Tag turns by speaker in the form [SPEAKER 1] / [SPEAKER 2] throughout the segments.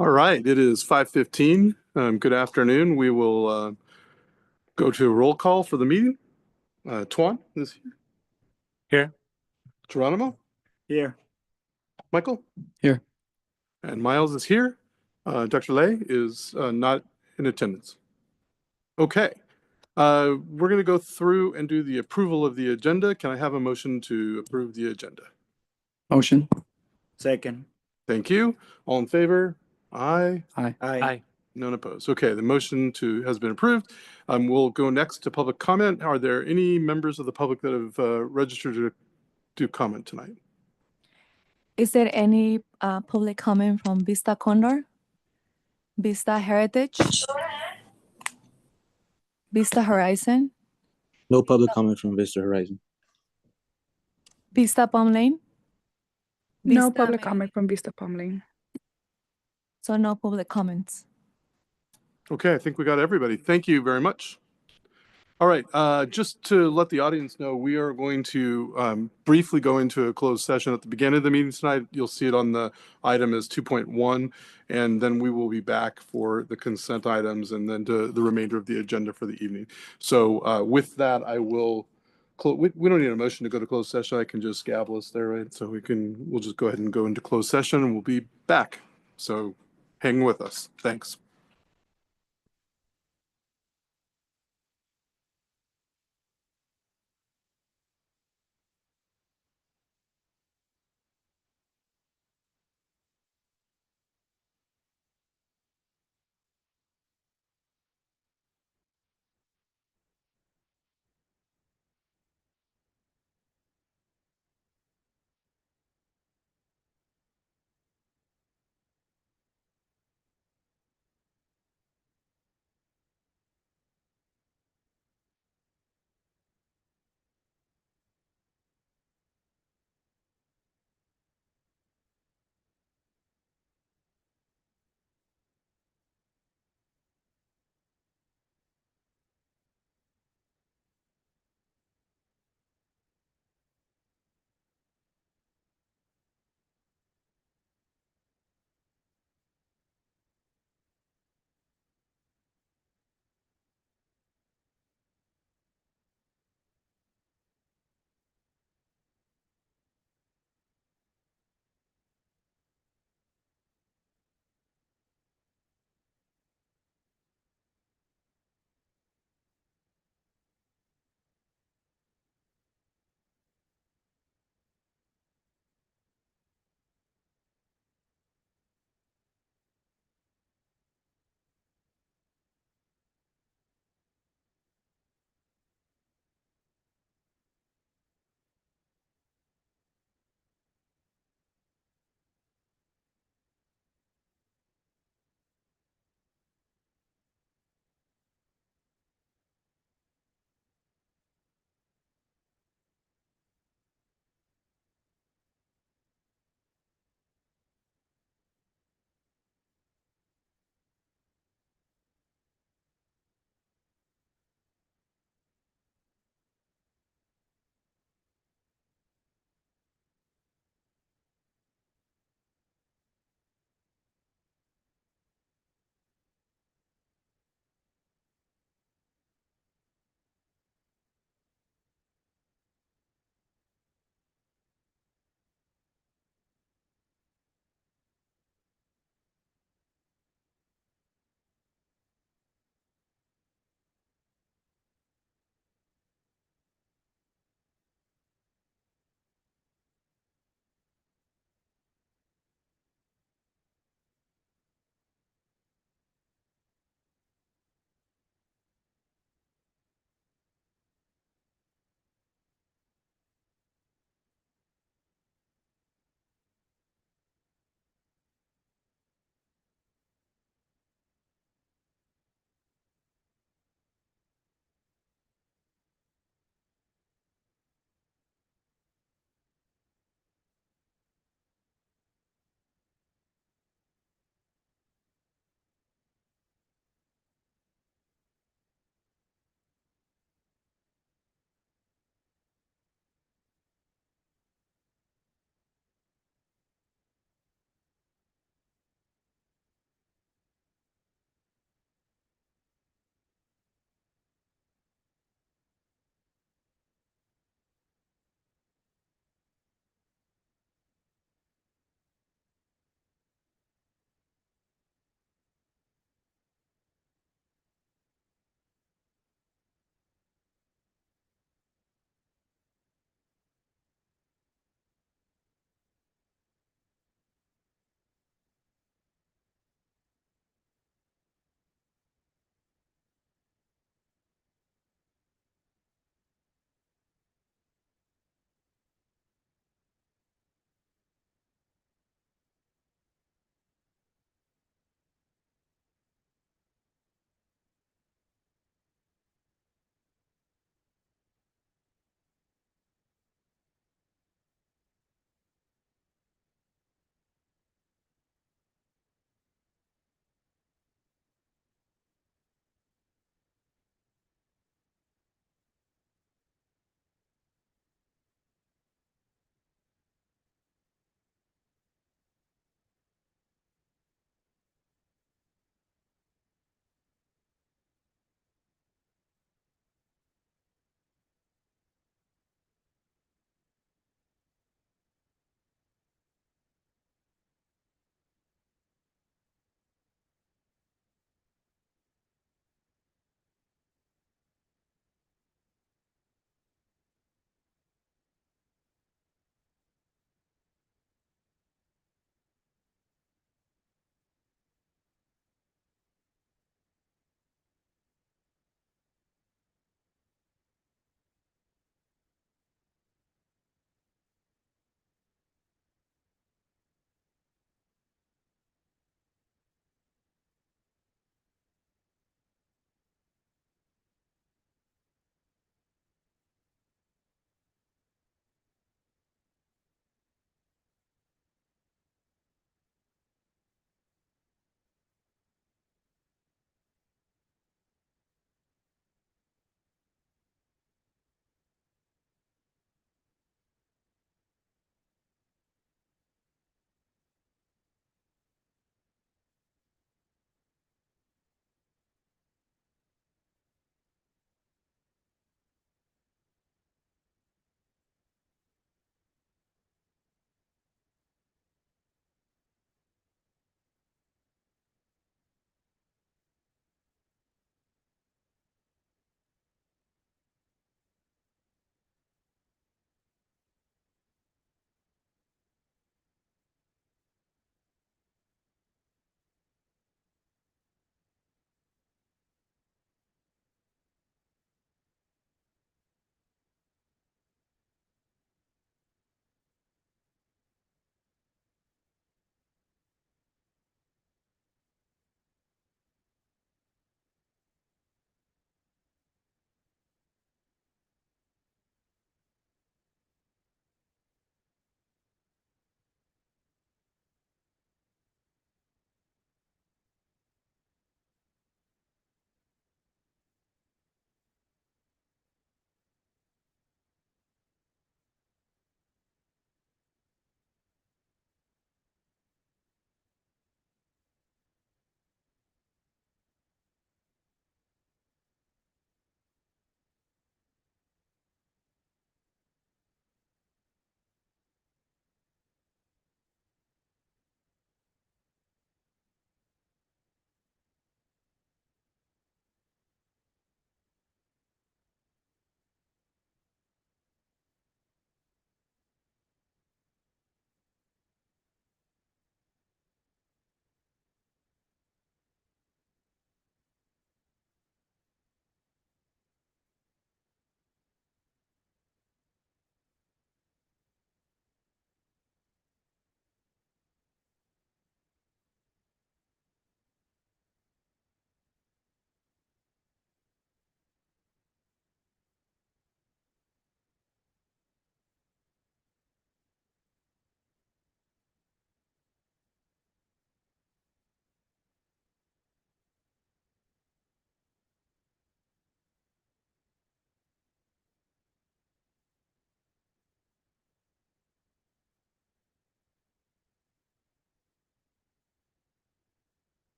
[SPEAKER 1] All right, it is 5:15. Good afternoon. We will go to a roll call for the meeting. Tuan is here.
[SPEAKER 2] Here.
[SPEAKER 1] Geronimo,
[SPEAKER 2] Here.
[SPEAKER 1] Michael,
[SPEAKER 2] Here.
[SPEAKER 1] and Miles is here. Dr. Lay is not in attendance. Okay, we're going to go through and do the approval of the agenda. Can I have a motion to approve the agenda?
[SPEAKER 2] Motion. Second.
[SPEAKER 1] Thank you. All in favor? Aye.
[SPEAKER 2] Aye. Aye.
[SPEAKER 1] None opposed. Okay, the motion has been approved. We'll go next to public comment. Are there any members of the public that have registered to do comment tonight?
[SPEAKER 3] Is there any public comment from Vista Condor, Vista Heritage, Vista Horizon,
[SPEAKER 2] No public comment from Vista Horizon.
[SPEAKER 3] Vista Palm Lane?
[SPEAKER 4] No
[SPEAKER 3] Vista
[SPEAKER 4] public
[SPEAKER 3] Main.
[SPEAKER 4] comment from Vista Palm Lane.
[SPEAKER 3] So no public comments.
[SPEAKER 1] Okay, I think we got everybody. Thank you very much. All right, just to let the audience know, we are going to briefly go into a closed session at the beginning of the meeting tonight. You'll see it on the item as 2.1, and then we will be back for the consent items and then to the remainder of the agenda for the evening. So with that, I will we don't need a motion to go to closed session. I can just gavel us there, right? So we'll just go ahead and go into closed session and we'll be back. So hang with us. Thanks.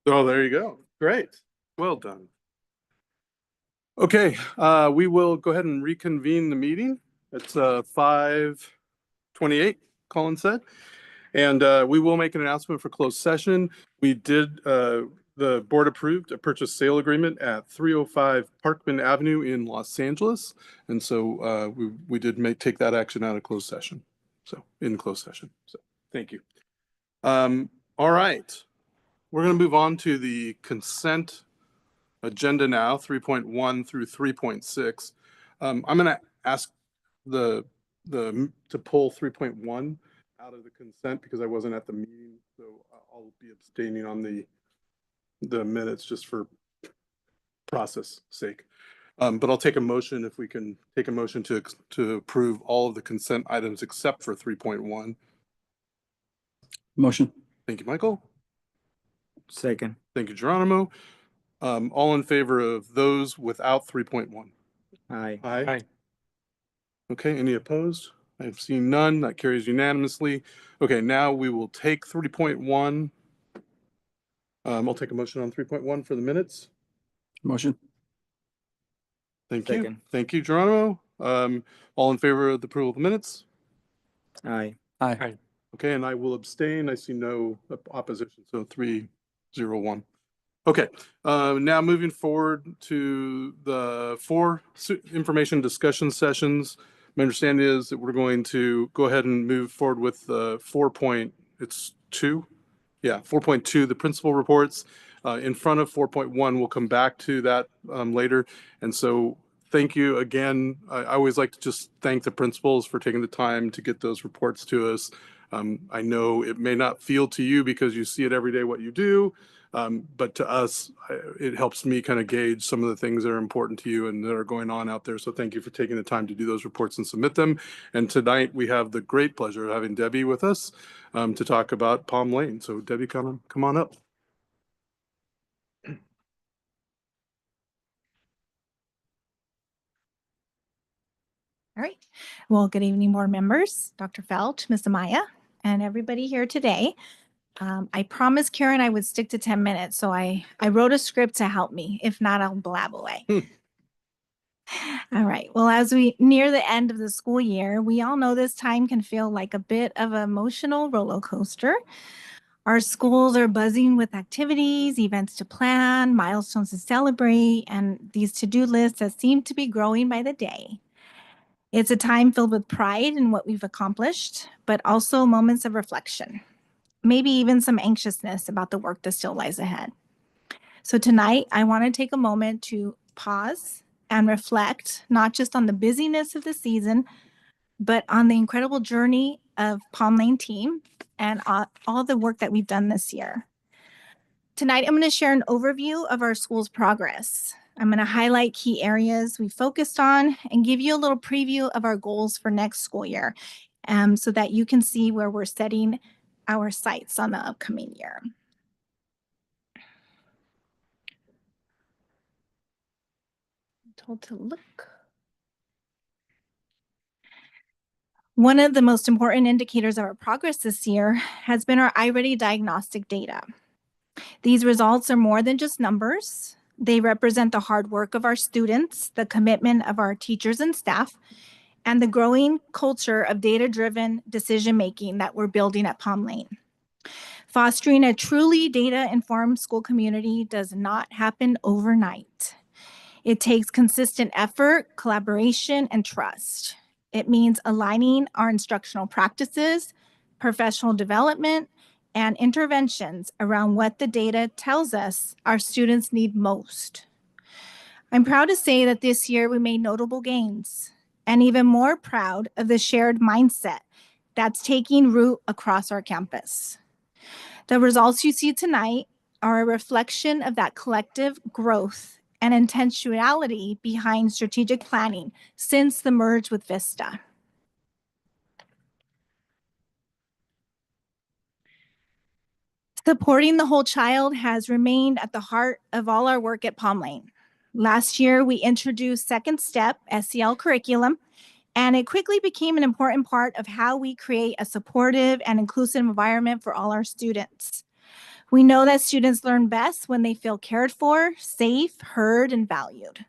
[SPEAKER 1] Oh, there you go. Great. Well done. Okay, we will go ahead and reconvene the meeting. It's 5:28, Colin said. And we will make an announcement for closed session. We did, the board approved a purchase sale agreement at 305 Parkman Avenue in Los Angeles. And so we did take that action out of closed session. So in closed session. So thank you. All right. We're going to move on to the consent agenda now, 3.1 through 3.6. I'm going to ask to pull 3.1 out of the consent because I wasn't at the meeting, so I'll be abstaining on the minutes just for process sake. But I'll take a motion if we can take a motion to approve all of the consent items except for 3.1.
[SPEAKER 2] Motion.
[SPEAKER 1] Thank you, Michael.
[SPEAKER 2] Second.
[SPEAKER 1] Thank you, Geronimo. All in favor of those without 3.1?
[SPEAKER 2] Aye.
[SPEAKER 1] Aye. Okay, any opposed? I've seen none. That carries unanimously. Okay, now we will take 3.1. I'll take a motion on 3.1 for the minutes.
[SPEAKER 2] Motion.
[SPEAKER 1] Thank you.
[SPEAKER 2] Second.
[SPEAKER 1] Thank you, Geronimo. All in favor of the approval of the minutes?
[SPEAKER 2] Aye. Aye.
[SPEAKER 1] Okay, and I will abstain. I see no opposition, so 3-0-1. Okay, now moving forward to the 4 information discussion sessions. My understanding is that we're going to go ahead and move forward with the 4.2. Yeah, 4.2, the principal reports. In front of 4.1, we'll come back to that later. And so thank you again. I always like to just thank the principals for taking the time to get those reports to us. I know it may not feel to you because you see it every day what you do, but to us, it helps me kind of gauge some of the things that are important to you and that are going on out there. So thank you for taking the time to do those reports and submit them. And tonight we have the great pleasure of having Debbie with us to talk about Palm Lane. So Debbie, come on up.
[SPEAKER 5] All right. Well, good evening, board members, Dr. Felch, Ms. Amaya, and everybody here today. I promised Karen I would stick to 10 minutes, so I wrote a script to help me. If not, I'll blab away. All right. Well, as we near the end of the school year, we all know this time can feel like a bit of an emotional roller coaster. Our schools are buzzing with activities, events to plan, milestones to celebrate, and these to-do lists that seem to be growing by the day. It's a time filled with pride in what we've accomplished, but also moments of reflection, maybe even some anxiousness about the work that still lies ahead. So tonight, I want to take a moment to pause and reflect, not just on the busyness of the season, but on the incredible journey of Palm Lane team and all the work that we've done this year. Tonight, I'm going to share an overview of our school's progress. I'm going to highlight key areas we focused on and give you a little preview of our goals for next school year so that you can see where we're setting our sights on the upcoming year. I'm told to look. One of the most important indicators of our progress this year has been our iReady diagnostic data. These results are more than just numbers. They represent the hard work of our students, the commitment of our teachers and staff, and the growing culture of data-driven decision-making that we're building at Palm Lane. Fostering a truly data-informed school community does not happen overnight. It takes consistent effort, collaboration, and trust. It means aligning our instructional practices, professional development, and interventions around what the data tells us our students need most. I'm proud to say that this year we made notable gains, and even more proud of the shared mindset that's taking root across our campus. The results you see tonight are a reflection of that collective growth and intentionality behind strategic planning since the merge with Vista. Supporting the whole child has remained at the heart of all our work at Palm Lane. Last year, we introduced Second Step SEL curriculum, and it quickly became an important part of how we create a supportive and inclusive environment for all our students. We know that students learn best when they feel cared for, safe, heard, and valued.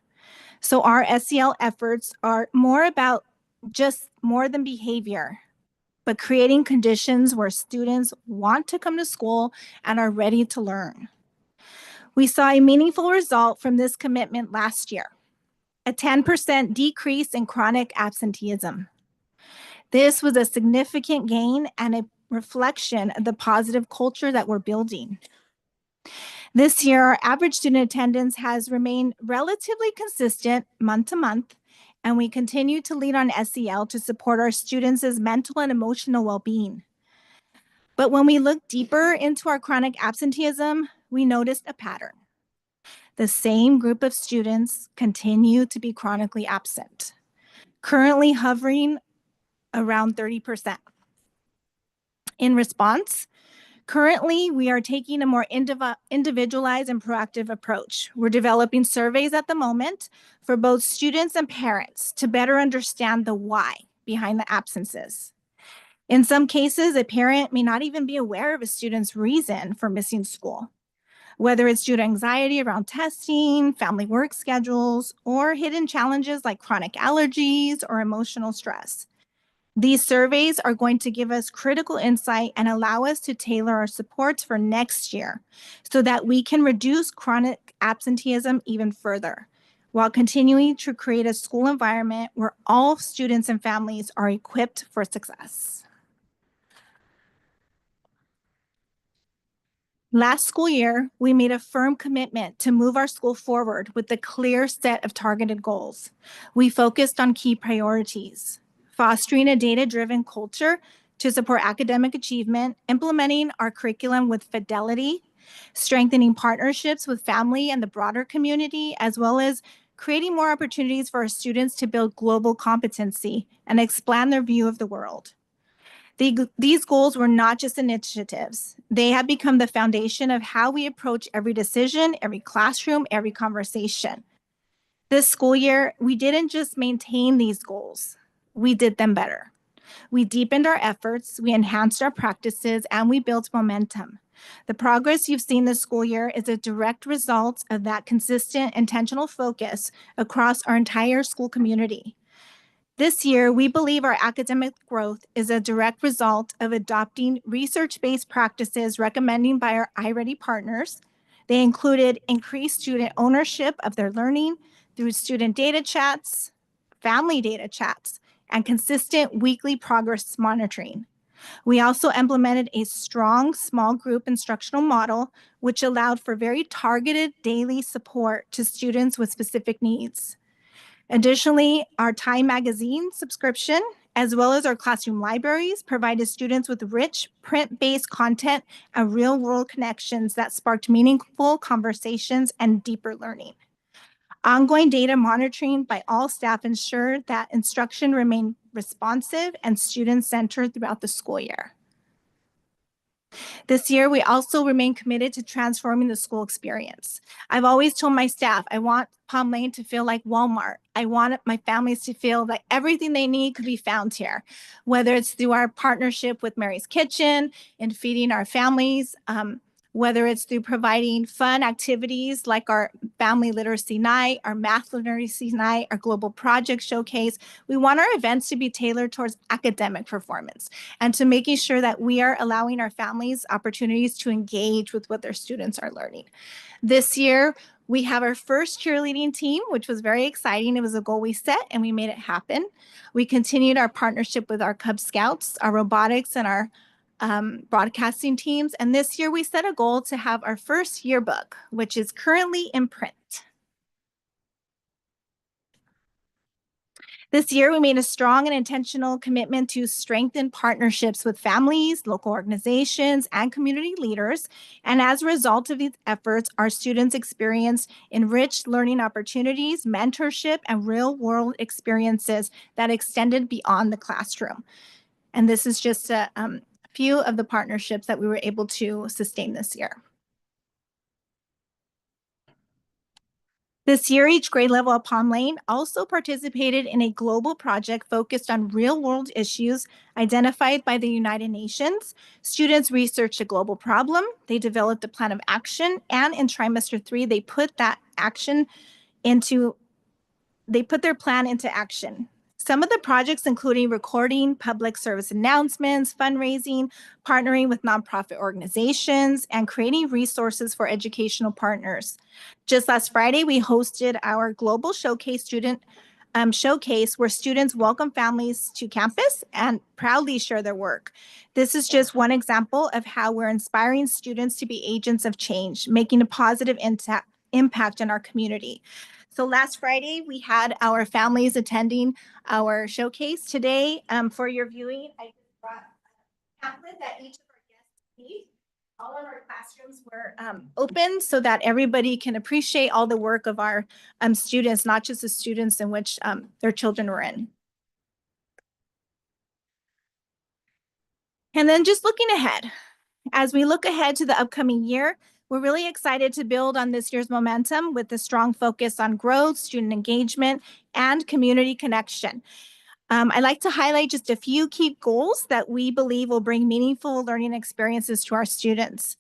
[SPEAKER 5] So our SEL efforts are more about just more than behavior, but creating conditions where students want to come to school and are ready to learn. We saw a meaningful result from this commitment last year, a 10% decrease in chronic absenteeism. This was a significant gain and a reflection of the positive culture that we're building. This year, our average student attendance has remained relatively consistent month to month, and we continue to lead on SEL to support our students' mental and emotional well-being. But when we look deeper into our chronic absenteeism, we noticed a pattern. The same group of students continue to be chronically absent, currently hovering around 30%. In response, currently, we are taking a more individualized and proactive approach. We're developing surveys at the moment for both students and parents to better understand the why behind the absences. In some cases, a parent may not even be aware of a student's reason for missing school, whether it's due to anxiety around testing, family work schedules, or hidden challenges like chronic allergies or emotional stress. These surveys are going to give us critical insight and allow us to tailor our supports for next year so that we can reduce chronic absenteeism even further, while continuing to create a school environment where all students and families are equipped for success. Last school year, we made a firm commitment to move our school forward with a clear set of targeted goals. We focused on key priorities: fostering a data-driven culture to support academic achievement, implementing our curriculum with fidelity, strengthening partnerships with family and the broader community, as well as creating more opportunities for our students to build global competency and expand their view of the world. These goals were not just initiatives. They have become the foundation of how we approach every decision, every classroom, every conversation. This school year, we didn't just maintain these goals, we did them better. We deepened our efforts, we enhanced our practices, and we built momentum. The progress you've seen this school year is a direct result of that consistent, intentional focus across our entire school community. This year, we believe our academic growth is a direct result of adopting research-based practices recommended by our iReady partners. They included increased student ownership of their learning through student data chats, family data chats, and consistent weekly progress monitoring. We also implemented a strong small group instructional model, which allowed for very targeted daily support to students with specific needs. Additionally, our Time Magazine subscription, as well as our classroom libraries, provided students with rich print-based content and real-world connections that sparked meaningful conversations and deeper learning. Ongoing data monitoring by all staff ensured that instruction remained responsive and student-centered throughout the school year. This year, we also remain committed to transforming the school experience. I've always told my staff, I want Palm Lane to feel like Walmart. I want my families to feel that everything they need could be found here, whether it's through our partnership with Mary's Kitchen and feeding our families, whether it's through providing fun activities like our family literacy night, our math literacy night, our global project showcase. We want our events to be tailored towards academic performance and to making sure that we are allowing our families opportunities to engage with what their students are learning. This year, we have our first cheerleading team, which was very exciting. It was a goal we set and we made it happen. We continued our partnership with our Cub Scouts, our robotics, and our broadcasting teams. And this year we set a goal to have our first yearbook, which is currently in print. This year, we made a strong and intentional commitment to strengthen partnerships with families, local organizations, and community leaders. And as a result of these efforts, our students experienced enriched learning opportunities, mentorship, and real-world experiences that extended beyond the classroom. And this is just a few of the partnerships that we were able to sustain this year. This year, each grade level at Palm Lane also participated in a global project focused on real-world issues identified by the United Nations. Students researched a global problem, they developed a plan of action, and in trimester 3, they put their plan into action. Some of the projects including recording public service announcements, fundraising, partnering with nonprofit organizations, and creating resources for educational partners. Just last Friday, we hosted our global showcase showcase where students welcome families to campus and proudly share their work. This is just one example of how we're inspiring students to be agents of change, making a positive impact in our community. So last Friday, we had our families attending our showcase. Today, for your viewing, I just brought a pamphlet that each of our guests need. All of our classrooms were open so that everybody can appreciate all the work of our students, not just the students in which their children were in. And then just looking ahead, as we look ahead to the upcoming year, we're really excited to build on this year's momentum with a strong focus on growth, student engagement, and community connection. I'd like to highlight just a few key goals that we believe will bring meaningful learning experiences to our students.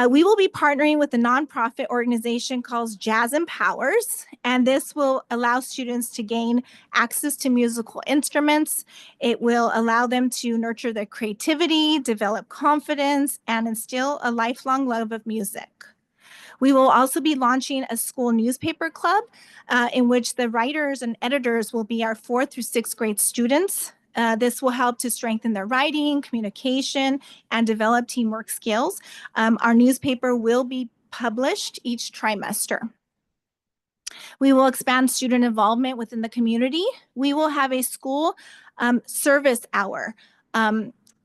[SPEAKER 5] We will be partnering with a nonprofit organization called Jazz Empowers, and this will allow students to gain access to musical instruments. It will allow them to nurture their creativity, develop confidence, and instill a lifelong love of music. We will also be launching a school newspaper club in which the writers and editors will be our 4th through 6th grade students. This will help to strengthen their writing, communication, and develop teamwork skills. Our newspaper will be published each trimester. We will expand student involvement within the community. We will have a school service hour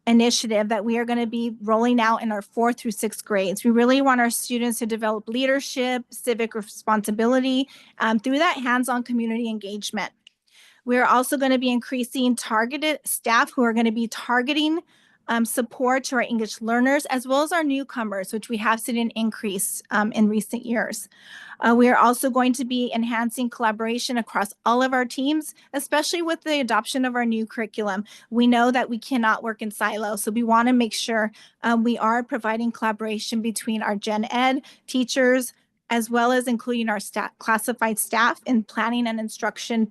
[SPEAKER 5] initiative that we are going to be rolling out in our 4th through 6th grades. We really want our students to develop leadership, civic responsibility through that hands-on community engagement. We're also going to be increasing targeted staff who are going to be targeting support to our English learners, as well as our newcomers, which we have seen an increase in recent years. We are also going to be enhancing collaboration across all of our teams, especially with the adoption of our new curriculum. We know that we cannot work in silos, so we want to make sure we are providing collaboration between our gen ed teachers, as well as including our classified staff in planning and instruction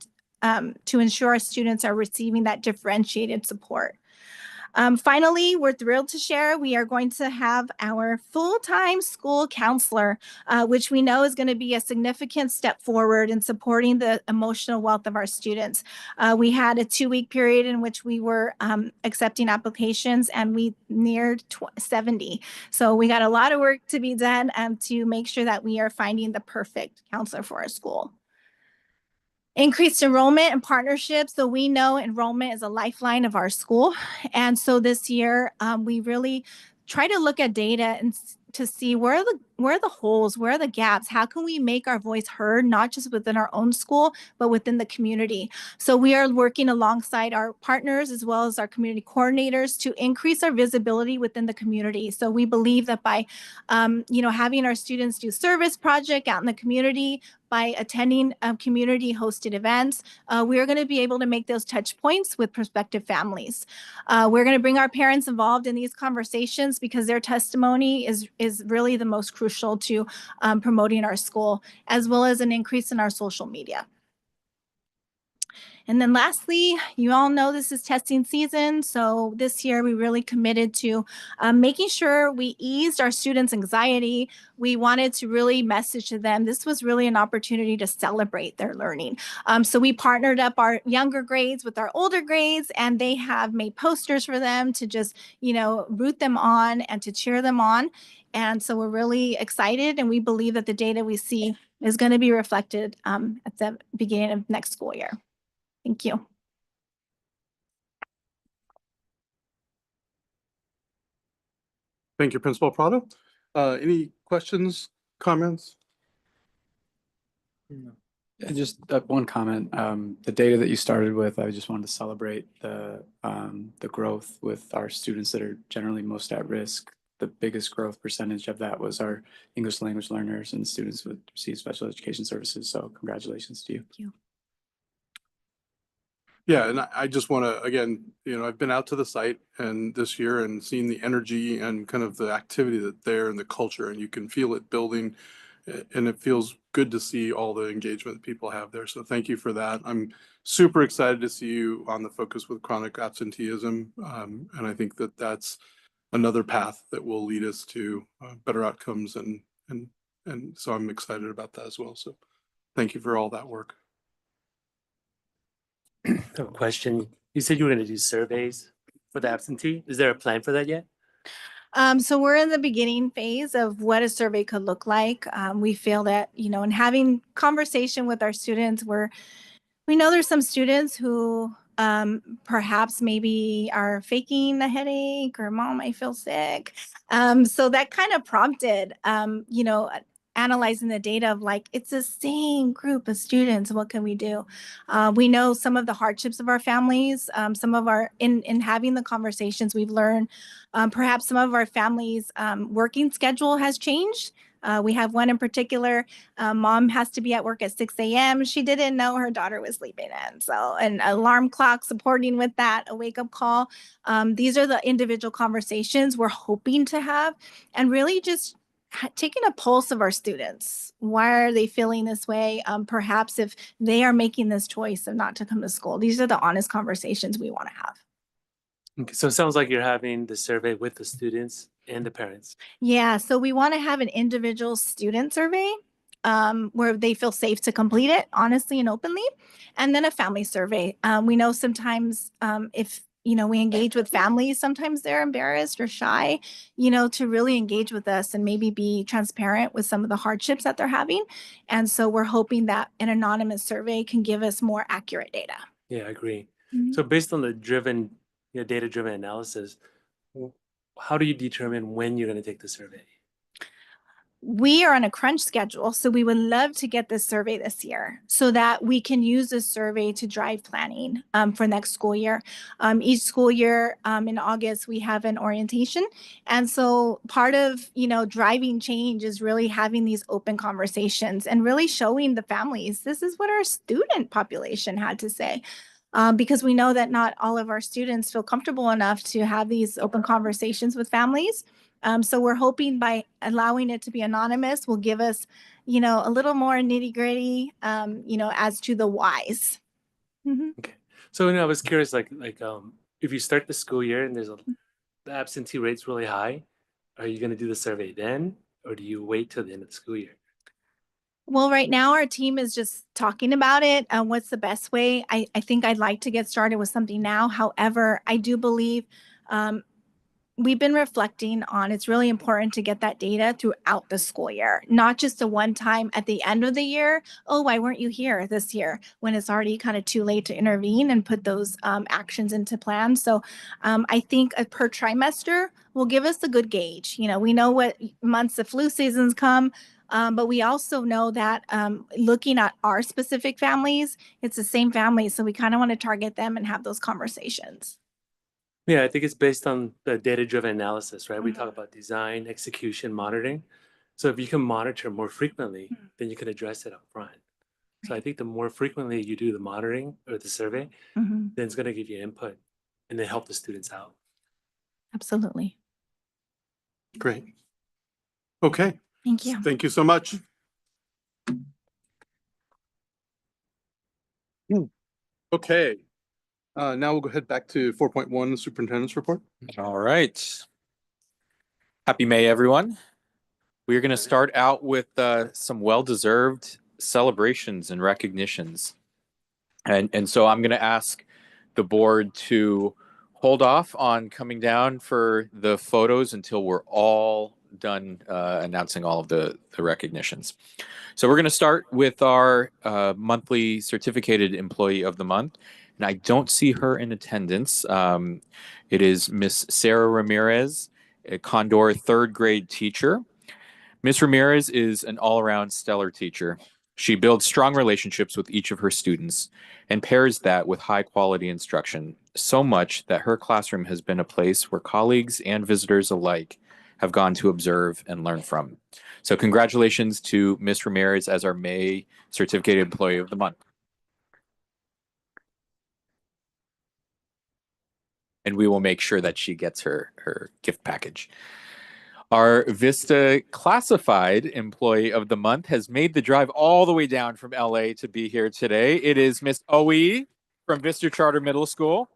[SPEAKER 5] to ensure our students are receiving that differentiated support. Finally, we're thrilled to share we are going to have our full-time school counselor, which we know is going to be a significant step forward in supporting the emotional wealth of our students. We had a 2-week period in which we were accepting applications, and we neared 70. So we got a lot of work to be done to make sure that we are finding the perfect counselor for our school. Increased enrollment and partnerships. So we know enrollment is a lifeline of our school. And so this year, we really try to look at data and to see where are the holes, where are the gaps, how can we make our voice heard, not just within our own school, but within the community. So we are working alongside our partners as well as our community coordinators to increase our visibility within the community. So we believe that by, having our students do service project out in the community, by attending community hosted events, we are going to be able to make those touch points with prospective families. We're going to bring our parents involved in these conversations because their testimony is really the most crucial to promoting our school, as well as an increase in our social media. And then lastly, you all know this is testing season. So this year we really committed to making sure we eased our students' anxiety. We wanted to really message to them, this was really an opportunity to celebrate their learning. So we partnered up our younger grades with our older grades, and they have made posters for them to just, root them on and to cheer them on. And so we're really excited, and we believe that the data we see is going to be reflected at the beginning of next school year. Thank you.
[SPEAKER 1] Thank you, Principal Prado. Any questions, comments?
[SPEAKER 2] No.
[SPEAKER 6] Just one comment. The data that you started with, I just wanted to celebrate the growth with our students that are generally most at risk. the biggest growth percentage of that was our English language learners and students who receive special education services. So congratulations to you.
[SPEAKER 1] Yeah, and I just want to, again, I've been out to the site and this year and seen the energy and kind of the activity that there and the culture, and you can feel it building, and it feels good to see all the engagement that people have there. So thank you for that. I'm super excited to see you on the focus with chronic absenteeism. And I think that that's another path that will lead us to better outcomes. And so I'm excited about that as well. So thank you for all that work.
[SPEAKER 7] I have a question. You said you were going to do surveys for the absentee. Is there a plan for that yet?
[SPEAKER 5] So we're in the beginning phase of what a survey could look like. We feel that, in having conversation with our students, we know there's some students who perhaps maybe are faking a headache or mom, I feel sick. So that kind of prompted, analyzing the data of like, it's the same group of students. What can we do? We know some of the hardships of our families, some of our, in having the conversations we've learned, perhaps some of our families' working schedule has changed. We have one in particular, mom has to be at work at 6 a.m. She didn't know her daughter was sleeping in. So an alarm clock supporting with that, a wake up call. These are the individual conversations we're hoping to have, and really just taking a pulse of our students. Why are they feeling this way? Perhaps if they are making this choice of not to come to school. These are the honest conversations we want to have.
[SPEAKER 7] Okay, so it sounds like you're having the survey with the students and the parents.
[SPEAKER 5] Yeah, so we want to have an individual student survey where they feel safe to complete it honestly and openly, and then a family survey. We know sometimes if we engage with families, sometimes they're embarrassed or shy, to really engage with us and maybe be transparent with some of the hardships that they're having. And so we're hoping that an anonymous survey can give us more accurate data.
[SPEAKER 7] Yeah, I agree.
[SPEAKER 5] Mhm.
[SPEAKER 7] So based on the data-driven analysis, how do you determine when you're going to take the survey?
[SPEAKER 5] We are on a crunch schedule, so we would love to get this survey this year so that we can use this survey to drive planning for next school year. Each school year in August, we have an orientation. And so part of, driving change is really having these open conversations and really showing the families, this is what our student population had to say. Because we know that not all of our students feel comfortable enough to have these open conversations with families. So we're hoping by allowing it to be anonymous will give us, a little more nitty gritty, as to the whys. Mm-hmm.
[SPEAKER 7] Okay. So I was curious, if you start the school year and the absentee rate's really high, are you going to do the survey then, or do you wait till the end of the school year?
[SPEAKER 5] Well, right now our team is just talking about it. What's the best way? I think I'd like to get started with something now. However, I do believe we've been reflecting on it's really important to get that data throughout the school year, not just a one time at the end of the year. Oh, why weren't you here this year, when it's already kind of too late to intervene and put those actions into plan. So I think per trimester will give us a good gauge. We know what months the flu seasons come. But we also know that looking at our specific families, it's the same families. So we kind of want to target them and have those conversations.
[SPEAKER 7] Yeah, I think it's based on the data-driven analysis, right? We
[SPEAKER 5] Mhm.
[SPEAKER 7] talk about design, execution, monitoring. So if you can monitor more frequently, then you can address it up front. So I think the more frequently you do the monitoring or the survey,
[SPEAKER 5] Mm-hmm.
[SPEAKER 7] then it's going to give you input and then help the students out.
[SPEAKER 5] Absolutely.
[SPEAKER 1] Great. Okay.
[SPEAKER 5] Thank you.
[SPEAKER 1] Thank you so much. Okay. Now we'll go ahead back to 4.1, Superintendent's Report.
[SPEAKER 8] All right. Happy May, everyone. We are going to start out with some well-deserved celebrations and recognitions. And so I'm going to ask the board to hold off on coming down for the photos until we're all done announcing all of the recognitions. So we're going to start with our monthly certificated employee of the month. And I don't see her in attendance. It is Miss Sarah Ramirez, a Condor third grade teacher. Ms. Ramirez is an all-around stellar teacher. She builds strong relationships with each of her students and pairs that with high-quality instruction, so much that her classroom has been a place where colleagues and visitors alike have gone to observe and learn from. So congratulations to Ms. Ramirez as our May Certificated Employee of the Month. And we will make sure that she gets her gift package. Our Vista Classified Employee of the Month has made the drive all the way down from LA to be here today. It is Miss Oe from Vista Charter Middle School.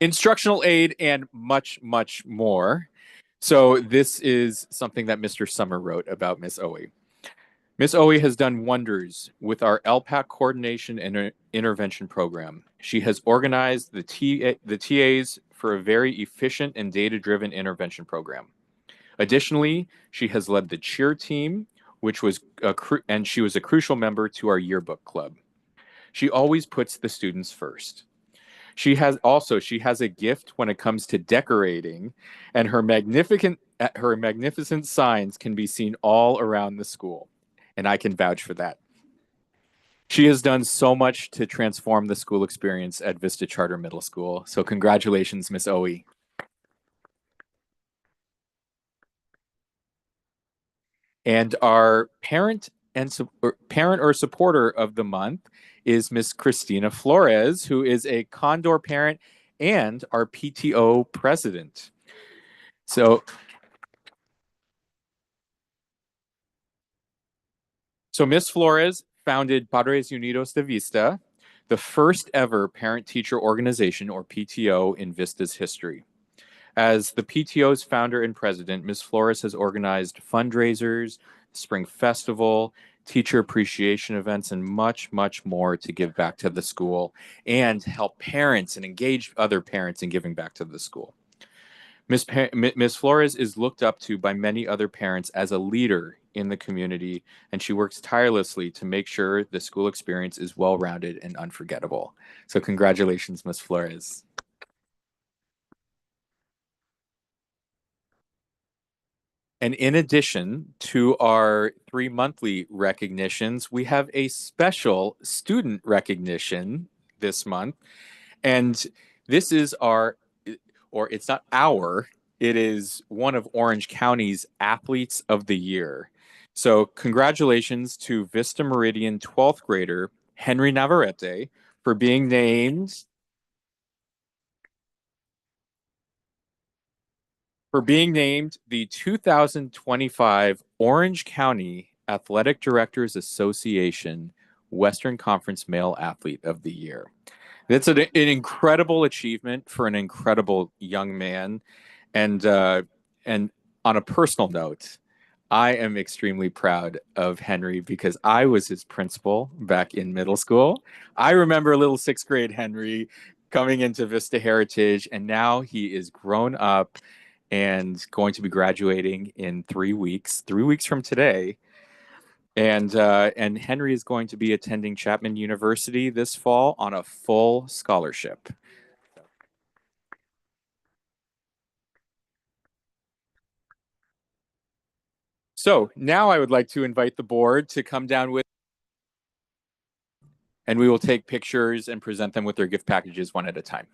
[SPEAKER 8] Instructional aid and much, much more. So this is something that Mr. Summer wrote about Miss Oe. Miss Oe has done wonders with our LPAC coordination and intervention program. She has organized the TAs for a very efficient and data-driven intervention program. Additionally, she has led the cheer team, which was and she was a crucial member to our yearbook club. She always puts the students first. She has a gift when it comes to decorating, and her magnificent signs can be seen all around the school. And I can vouch for that. She has done so much to transform the school experience at Vista Charter Middle School. So congratulations, Miss Oe. And our parent or supporter of the month is Miss Christina Flores, who is a Condor parent and our PTO president. So Ms. Flores founded Padres Unidos de Vista, the first ever parent-teacher organization, or PTO, in Vista's history. As the PTO's founder and president, Ms. Flores has organized fundraisers, spring festival, teacher appreciation events, and much, much more to give back to the school and help parents and engage other parents in giving back to the school. Ms. Flores is looked up to by many other parents as a leader in the community, and she works tirelessly to make sure the school experience is well-rounded and unforgettable. So congratulations, Ms. Flores. And in addition to our 3 monthly recognitions, we have a special student recognition this month. And this is it's not our, it is one of Orange County's Athletes of the Year. So congratulations to Vista Meridian 12th grader Henry Navarrete for being named the 2025 Orange County Athletic Directors Association Western Conference Male Athlete of the Year. That's an incredible achievement for an incredible young man. And on a personal note, I am extremely proud of Henry because I was his principal back in middle school. I remember little 6th grade Henry coming into Vista Heritage, and now he is grown up and going to be graduating in 3 weeks from today. And Henry is going to be attending Chapman University this fall on a full scholarship. So now I would like to invite the board to come down with, and we will take pictures and present them with their gift packages one at a time.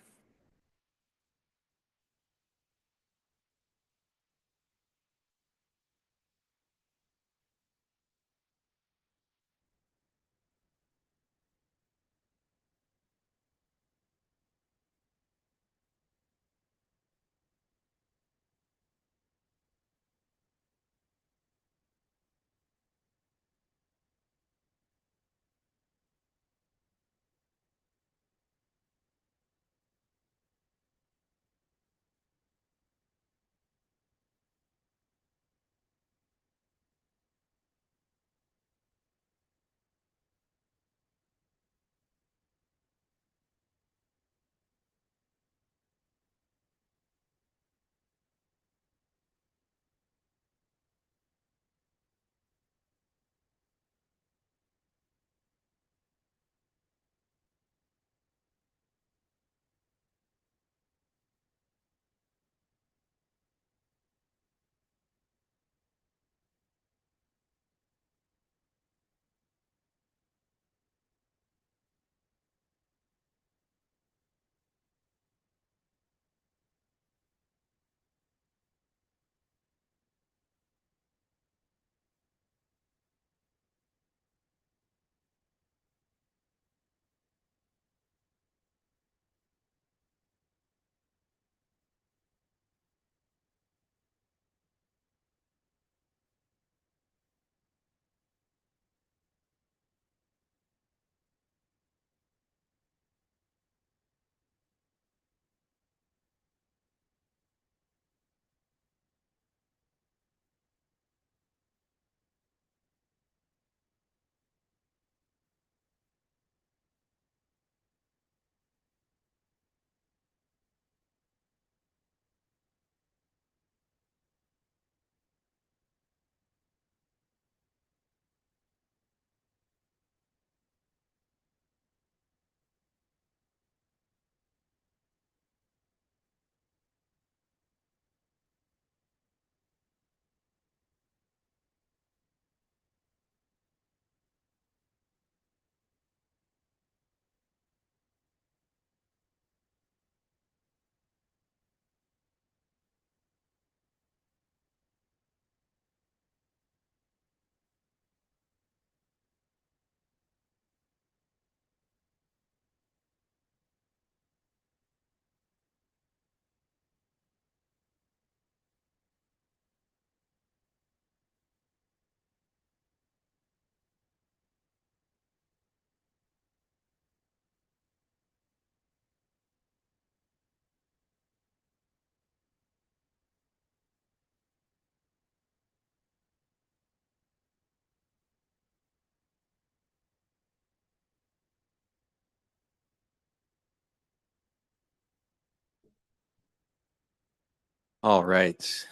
[SPEAKER 8] All right.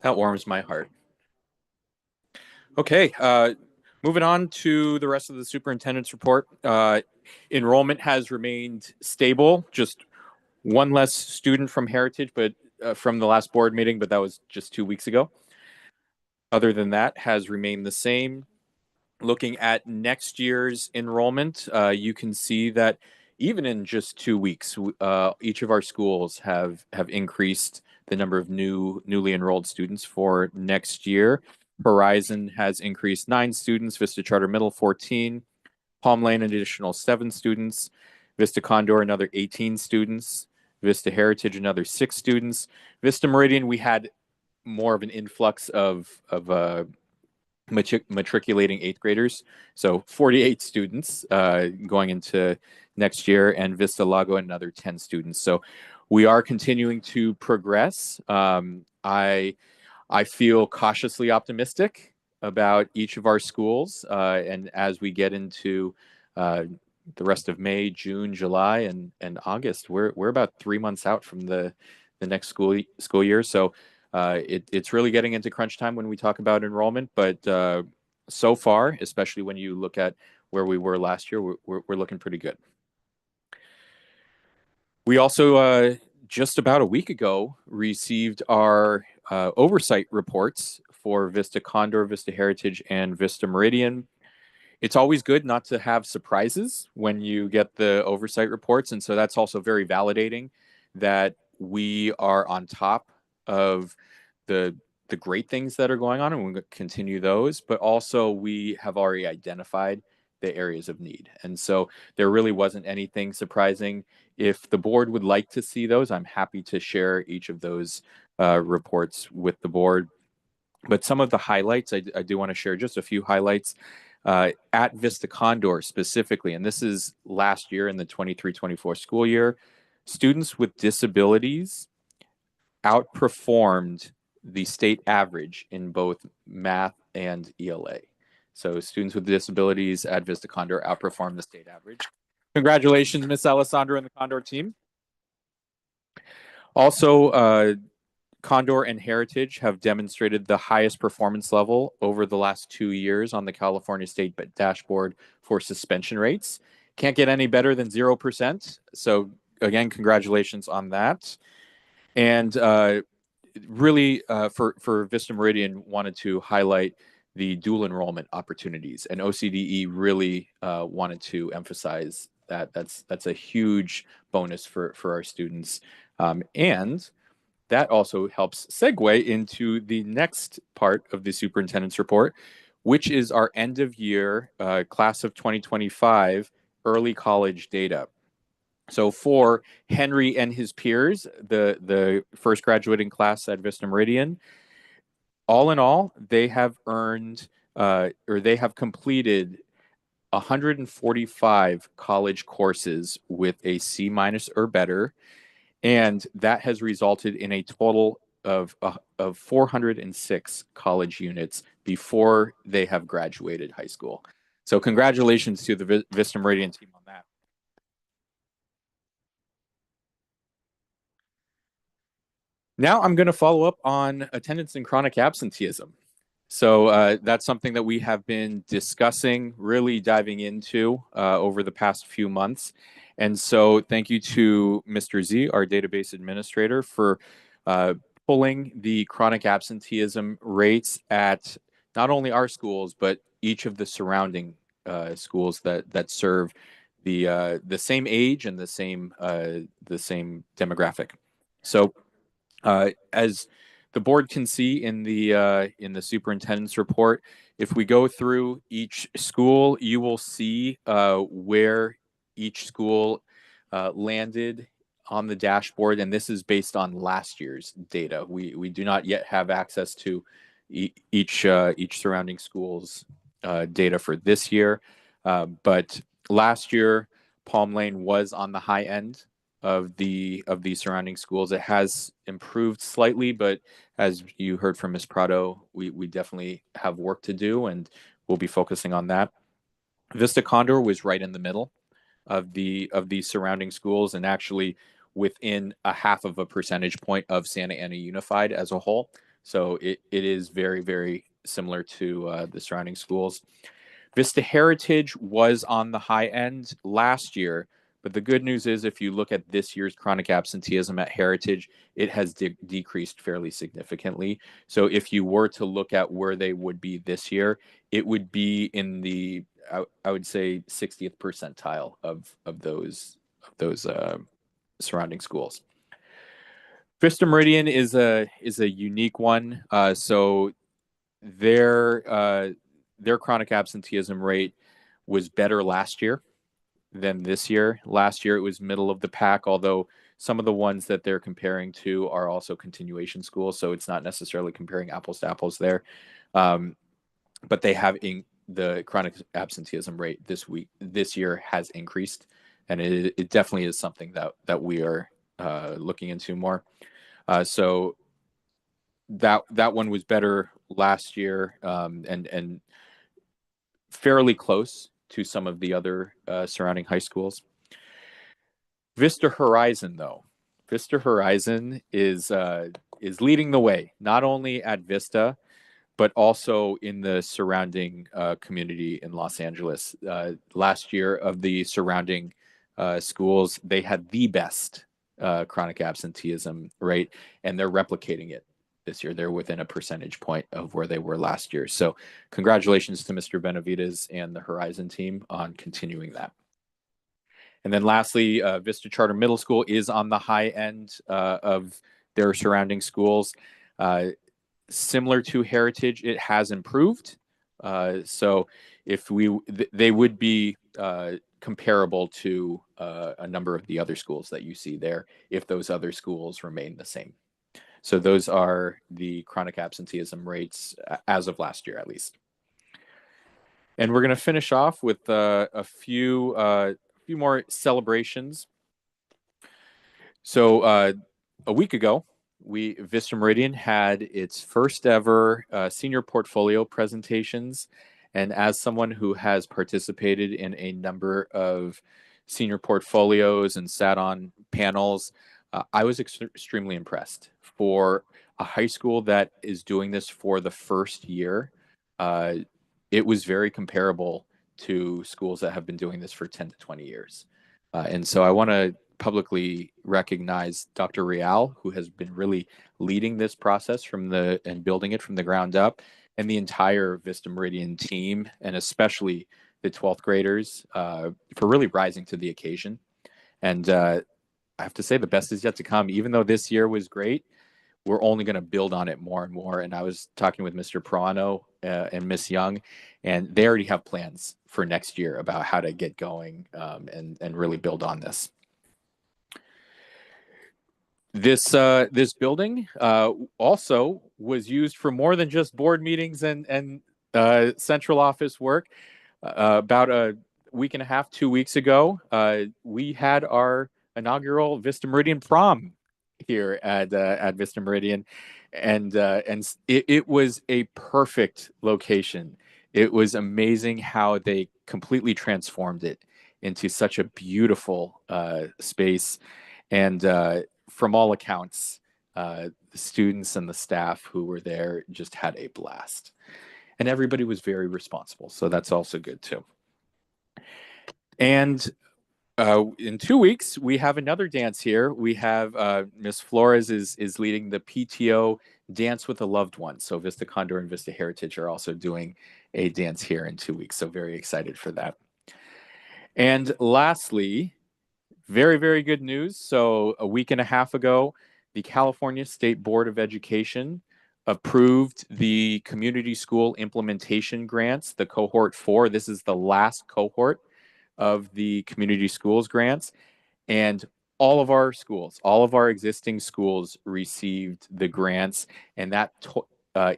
[SPEAKER 8] That warms my heart. Okay, moving on to the rest of the superintendent's report. Enrollment has remained stable, just one less student from Heritage, but from the last board meeting, but that was just 2 weeks ago. Other than that, has remained the same. Looking at next year's enrollment, you can see that even in just 2 weeks, each of our schools have increased the number of newly enrolled students for next year. Horizon has increased 9 students, Vista Charter Middle 14, Palm Lane an additional 7 students, Vista Condor another 18 students, Vista Heritage another 6 students. Vista Meridian, we had more of an influx of matriculating 8th graders. So 48 students going into next year, and Vista Lago another 10 students. So we are continuing to progress. I feel cautiously optimistic about each of our schools, and as we get into the rest of May, June, July, and August, we're about 3 months out from the next school year. So it's really getting into crunch time when we talk about enrollment, but so far, especially when you look at where we were last year, we're looking pretty good. We also just about a week ago received our oversight reports for Vista Condor, Vista Heritage, and Vista Meridian. It's always good not to have surprises when you get the oversight reports, and so that's also very validating that we are on top of the great things that are going on, and we're going to continue those, but also we have already identified the areas of need. And so there really wasn't anything surprising. If the board would like to see those, I'm happy to share each of those reports with the board. But some of the highlights, I do want to share just a few highlights. At Vista Condor specifically, and this is last year in the 23-24 school year, students with disabilities outperformed the state average in both math and ELA. So students with disabilities at Vista Condor outperformed the state average. Congratulations, Miss Alessandra and the Condor team. Also, Condor and Heritage have demonstrated the highest performance level over the last 2 years on the California State dashboard for suspension rates. Can't get any better than 0%. So again, congratulations on that. And really, for Vista Meridian, wanted to highlight the dual enrollment opportunities, and OCDE really wanted to emphasize that. That's a huge bonus for our students, and that also helps segue into the next part of the superintendent's report, which is our end of year class of 2025 early college data. So for Henry and his peers, the first graduating class at Vista Meridian, all in all, they have earned or they have completed 145 college courses with a C- or better, and that has resulted in a total of 406 college units before they have graduated high school. So congratulations to the Vista Meridian team on that. Now I'm going to follow up on attendance and chronic absenteeism. So that's something that we have been discussing, really diving into over the past few months. And so thank you to Mr. Z, our database administrator, for pulling the chronic absenteeism rates at not only our schools, but each of the surrounding schools that serve the same age and the same demographic. So as the board can see in the superintendent's report, if we go through each school, you will see where each school landed on the dashboard, and this is based on last year's data. We do not yet have access to each surrounding school's data for this year, but last year Palm Lane was on the high end of the surrounding schools. It has improved slightly, but as you heard from Ms. Prado, we definitely have work to do, and we'll be focusing on that. Vista Condor was right in the middle of the surrounding schools, and actually within a 0.5 percentage point of Santa Ana Unified as a whole. So it is very, very similar to the surrounding schools. Vista Heritage was on the high end last year, but the good news is if you look at this year's chronic absenteeism at Heritage, it has decreased fairly significantly. So if you were to look at where they would be this year, it would be in the, I would say, 60th percentile of those surrounding schools. Vista Meridian is a unique one. So their chronic absenteeism rate was better last year than this year. Last year it was middle of the pack, although some of the ones that they're comparing to are also continuation schools, so it's not necessarily comparing apples to apples there. But they have the chronic absenteeism rate this year has increased, and it definitely is something that we are looking into more. So that one was better last year, and fairly close to some of the other surrounding high schools. Vista Horizon, though, Vista Horizon is leading the way, not only at Vista, but also in the surrounding community in Los Angeles. Last year, of the surrounding schools, they had the best chronic absenteeism rate, and they're replicating it this year. They're within a percentage point of where they were last year. So congratulations to Mr. Benavides and the Horizon team on continuing that. And then lastly, Vista Charter Middle School is on the high end of their surrounding schools. Similar to Heritage, it has improved. So if they would be comparable to a number of the other schools that you see there if those other schools remain the same. So those are the chronic absenteeism rates as of last year, at least. And we're going to finish off with a few more celebrations. So a week ago, Vista Meridian had its first ever senior portfolio presentations. And as someone who has participated in a number of senior portfolios and sat on panels, I was extremely impressed. For a high school that is doing this for the first year, it was very comparable to schools that have been doing this for 10 to 20 years. And so I want to publicly recognize Dr. Real, who has been really leading this process and building it from the ground up, and the entire Vista Meridian team, and especially the 12th graders, for really rising to the occasion. And I have to say the best is yet to come. Even though this year was great, we're only going to build on it more and more. And I was talking with Mr. Prano and Miss Young, and they already have plans for next year about how to get going and really build on this. This building also was used for more than just board meetings and central office work. About a week and a half, 2 weeks ago, we had our inaugural Vista Meridian prom here at Vista Meridian, and it was a perfect location. It was amazing how they completely transformed it into such a beautiful space, and from all accounts, the students and the staff who were there just had a blast, and everybody was very responsible. So that's also good too. And in 2 weeks, we have another dance here. We have Miss Flores is leading the PTO Dance with a Loved One. So Vista Condor and Vista Heritage are also doing a dance here in 2 weeks. So very excited for that. And lastly, very, very good news. So a week and a half ago, the California State Board of Education approved the community school implementation grants, the cohort 4. This is the last cohort of the community schools grants, and all of our schools, all of our existing schools received the grants, and that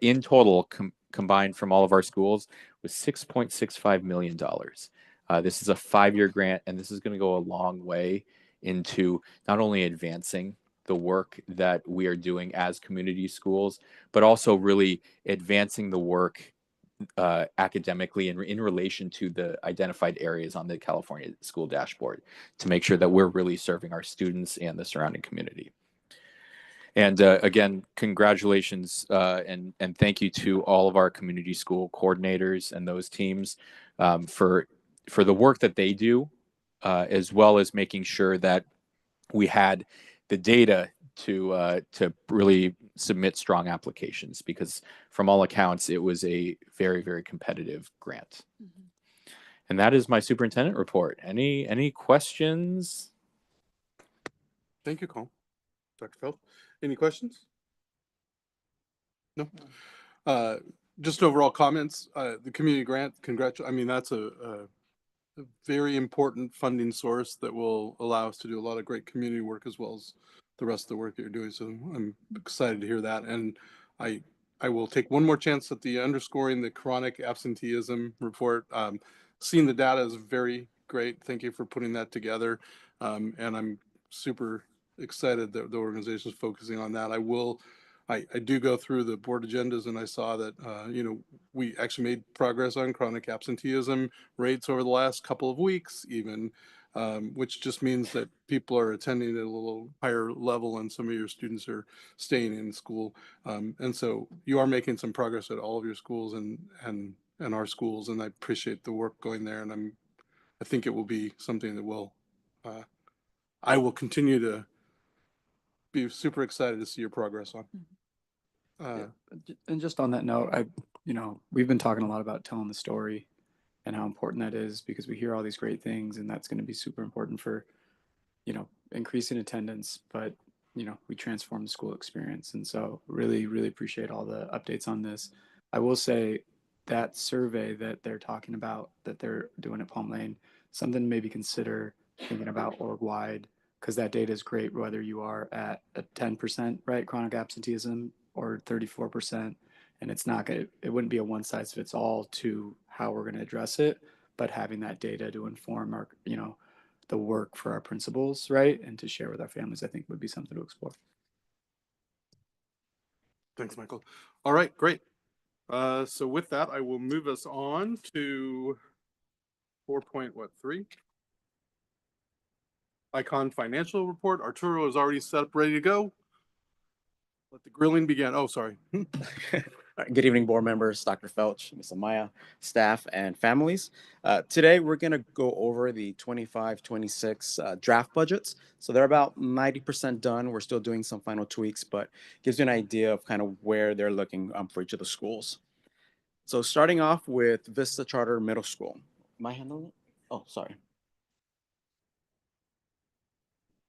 [SPEAKER 8] in total combined from all of our schools was $6.65 million. This is a 5-year grant, and this is going to go a long way into not only advancing the work that we are doing as community schools, but also really advancing the work academically and in relation to the identified areas on the California school dashboard to make sure that we're really serving our students and the surrounding community. And again, congratulations and thank you to all of our community school coordinators and those teams for the work that they do, as well as making sure that we had the data to really submit strong applications, because from all accounts it was a very, very competitive grant. And that is my superintendent report. Any questions?
[SPEAKER 1] Thank you, Colin. Dr. Feld, any questions? No. Just overall comments. The community grant, I mean, that's a very important funding source that will allow us to do a lot of great community work as well as the rest of the work that you're doing. So I'm excited to hear that. And I will take one more chance at the underscoring the chronic absenteeism report. Seeing the data is very great. Thank you for putting that together. And I'm super excited that the organization is focusing on that. I do go through the board agendas, and I saw that, we actually made progress on chronic absenteeism rates over the last couple of weeks even, which just means that people are attending at a little higher level and some of your students are staying in school. And so you are making some progress at all of your schools and our schools, and I appreciate the work going there. And I think it will be something that I will continue to be super excited to see your progress on.
[SPEAKER 6] And just on that note, we've been talking a lot about telling the story and how important that is, because we hear all these great things, and that's going to be super important for, increasing attendance, but, we transform the school experience. And so really, really appreciate all the updates on this. I will say that survey that they're talking about, that they're doing at Palm Lane, something to maybe consider thinking about org-wide, because that data is great, whether you are at a 10%, right, chronic absenteeism, or 34%. And it wouldn't be a one size fits all to how we're going to address it, but having that data to inform our, the work for our principals, right, and to share with our families, I think would be something to explore.
[SPEAKER 1] Thanks, Michael. All right, great. So with that, I will move us on to 4.3? Icon financial report. Arturo is already set up, ready to go. Let the grilling begin. Oh, sorry.
[SPEAKER 9] Good evening, board members, Dr. Felch, Ms. Amaya, staff, and families. Today, we're going to go over the 25-26 draft budgets. So they're about 90% done. We're still doing some final tweaks, but gives you an idea of kind of where they're looking for each of the schools. So starting off with Vista Charter Middle School. Am I handling it? Oh, sorry.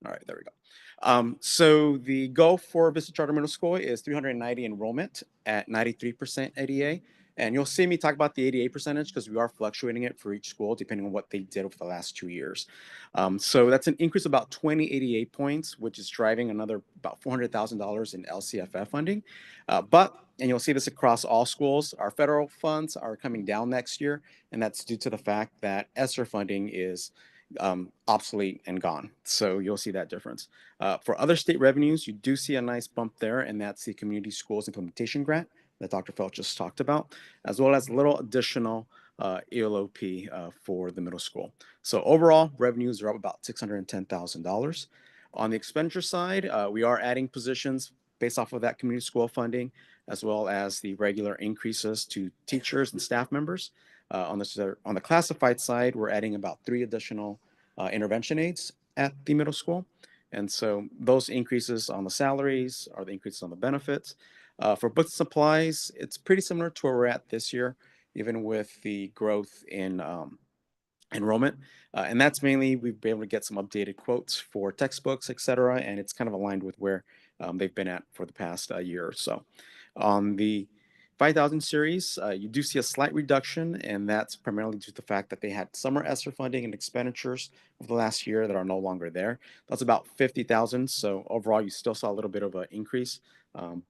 [SPEAKER 9] All right, there we go. So the goal for Vista Charter Middle School is 390 enrollment at 93% ADA. And you'll see me talk about the ADA percentage because we are fluctuating it for each school depending on what they did over the last 2 years. So that's an increase of about 20 ADA points, which is driving another about $400,000 in LCFF funding. And you'll see this across all schools, our federal funds are coming down next year, and that's due to the fact that ESSER funding is obsolete and gone. So you'll see that difference. For other state revenues, you do see a nice bump there, and that's the Community Schools Implementation Grant that Dr. Felch just talked about, as well as a little additional ELOP for the middle school. So overall, revenues are up about $610,000. On the expenditure side, we are adding positions based off of that community school funding, as well as the regular increases to teachers and staff members. On the classified side, we're adding about 3 additional intervention aides at the middle school. And so those increases on the salaries are the increases on the benefits. For books and supplies, it's pretty similar to where we're at this year, even with the growth in enrollment. And that's mainly we've been able to get some updated quotes for textbooks, et cetera, and it's kind of aligned with where they've been at for the past year or so. On the 5000 series, you do see a slight reduction, and that's primarily due to the fact that they had summer ESSER funding and expenditures over the last year that are no longer there. That's about 50,000. So overall, you still saw a little bit of an increase,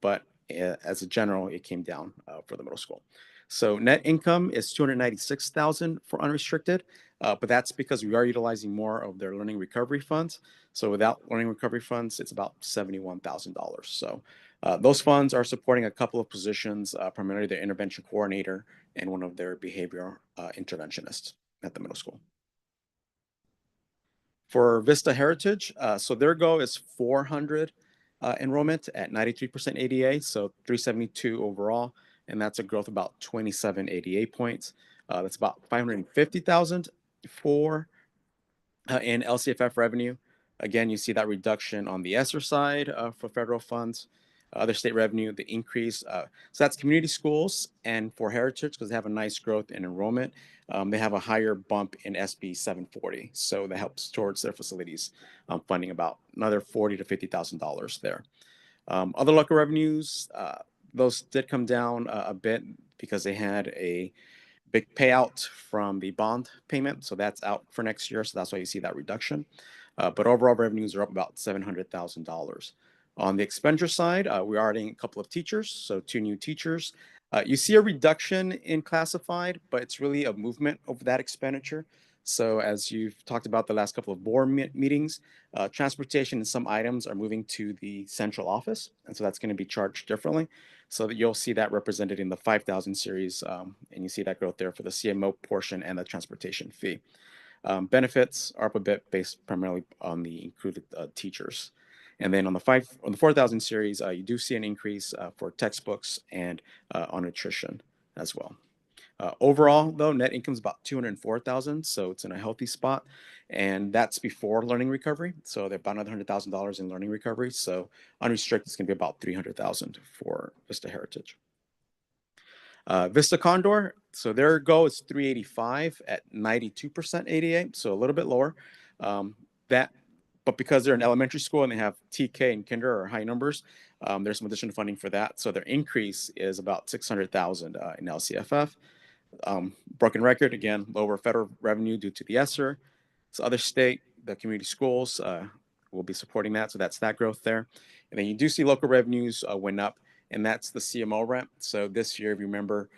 [SPEAKER 9] but as a general, it came down for the middle school. So net income is 296,000 for unrestricted, but that's because we are utilizing more of their learning recovery funds. So without learning recovery funds, it's about $71,000. So Those funds are supporting a couple of positions, primarily their intervention coordinator and one of their behavioral interventionists at the middle school. For Vista Heritage, so their goal is 400 enrollment at 93% ADA, so 372 overall, and that's a growth of about 27 ADA points. That's about 550,000 for in LCFF revenue. Again, you see that reduction on the ESSER side for federal funds. Other state revenue, the increase. So that's community schools, and for Heritage, because they have a nice growth in enrollment, they have a higher bump in SB 740. So that helps towards their facilities funding about another $40,000 to $50,000 there. Other local revenues, those did come down a bit because they had a big payout from the bond payment. So that's out for next year. So that's why you see that reduction. But overall revenues are up about $700,000. On the expenditure side, we are adding a couple of teachers, so 2 new teachers. You see a reduction in classified, but it's really a movement of that expenditure. So as you've talked about the last couple of board meetings, transportation and some items are moving to the central office, and so that's going to be charged differently. So that you'll see that represented in the 5,000 series, and you see that growth there for the CMO portion and the transportation fee. Benefits are up a bit based primarily on the included teachers. And then on the 4,000 series, you do see an increase for textbooks and on nutrition as well. Overall, though, net income is about 204,000, so it's in a healthy spot, and that's before learning recovery. So they're about another $100,000 in learning recovery. So unrestricted is going to be about 300,000 for Vista Heritage. Vista Condor, so their goal is 385 at 92% ADA, so a little bit lower. But because they're an elementary school and they have TK and kinder or high numbers, there's some additional funding for that. So their increase is about 600,000 in LCFF. Broken record, again, lower federal revenue due to the ESSER. So other state, the community schools will be supporting that. So that's that growth there. And then you do see local revenues went up, and that's the CMO rent. So this year, if you remember,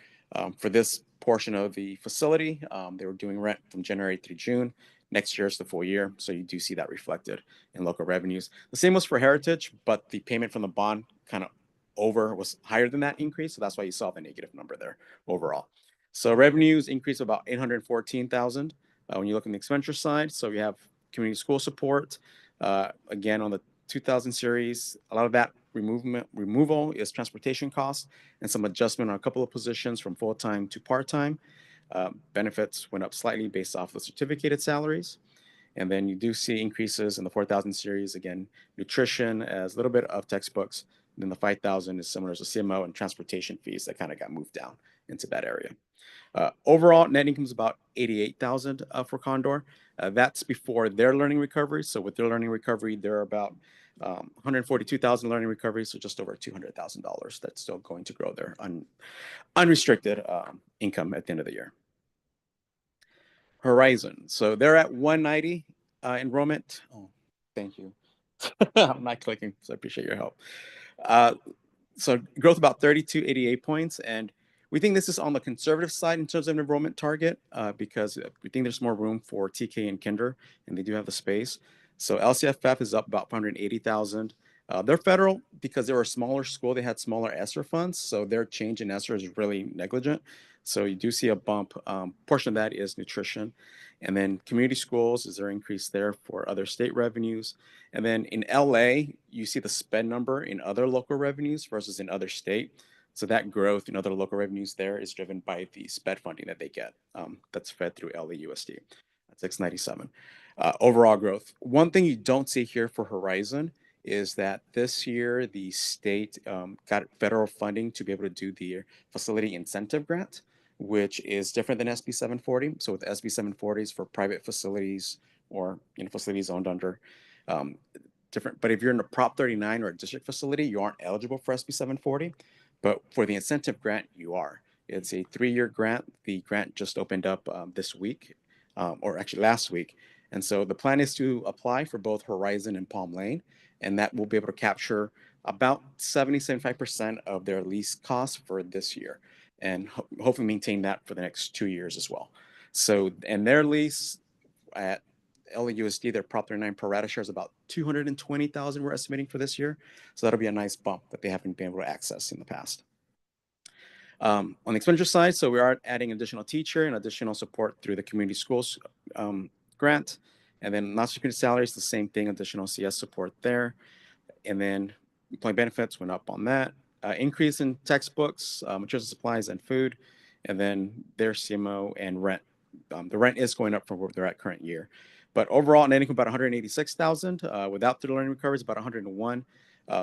[SPEAKER 9] for this portion of the facility, they were doing rent from January through June. Next year is the full year. So you do see that reflected in local revenues. The same was for Heritage, but the payment from the bond kind of was higher than that increase. So that's why you saw the negative number there overall. So revenues increased about 814,000 when you look on the expenditure side. So we have community school support. Again, on the 2000 series, a lot of that removal is transportation costs and some adjustment on a couple of positions from full-time to part-time. Benefits went up slightly based off the certificated salaries. And then you do see increases in the 4,000 series. Again, nutrition as a little bit of textbooks. And then the 5,000 is similar to CMO and transportation fees that kind of got moved down into that area. Overall, net income is about 88,000 for Condor. That's before their learning recovery. So with their learning recovery, they're about 142,000 learning recovery, so just over $200,000. That's still going to grow their unrestricted income at the end of the year. Horizon, so they're at 190 enrollment. Oh, thank you. I'm not clicking, so I appreciate your help. So growth about 3288 points, and we think this is on the conservative side in terms of enrollment target because we think there's more room for TK and kinder, and they do have the space. So LCFF is up about 580,000. They're federal because they were a smaller school. They had smaller ESSER funds, so their change in ESSER is really negligent. So you do see a bump. Portion of that is nutrition. And then community schools, is there an increase there for other state revenues? And then in LA, you see the spend number in other local revenues versus in other state. So that growth in other local revenues there is driven by the SPED funding that they get. That's fed through LAUSD. That's 697. Overall growth. One thing you don't see here for Horizon is that this year the state got federal funding to be able to do the facility incentive grant, which is different than SB 740. So with SB 740 is for private facilities or facilities owned under different. But if you're in a Prop 39 or a district facility, you aren't eligible for SB 740. But for the incentive grant, you are. It's a 3-year grant. The grant just opened up this week, or actually last week. And so the plan is to apply for both Horizon and Palm Lane, and that will be able to capture about 70-75% of their lease costs for this year, and hopefully maintain that for the next 2 years as well. So, and their lease at LAUSD, their Prop 39 pro rata share is about 220,000 we're estimating for this year. So that'll be a nice bump that they haven't been able to access in the past. On the expenditure side, so we are adding additional teacher and additional support through the community schools grant. And then non-security salaries, the same thing, additional CS support there. And then employee benefits went up on that. Increase in textbooks, materials and supplies, and food. And then their CMO and rent. The rent is going up from where they're at current year. But overall, net income about 186,000. Without the learning recovery, it's about 101.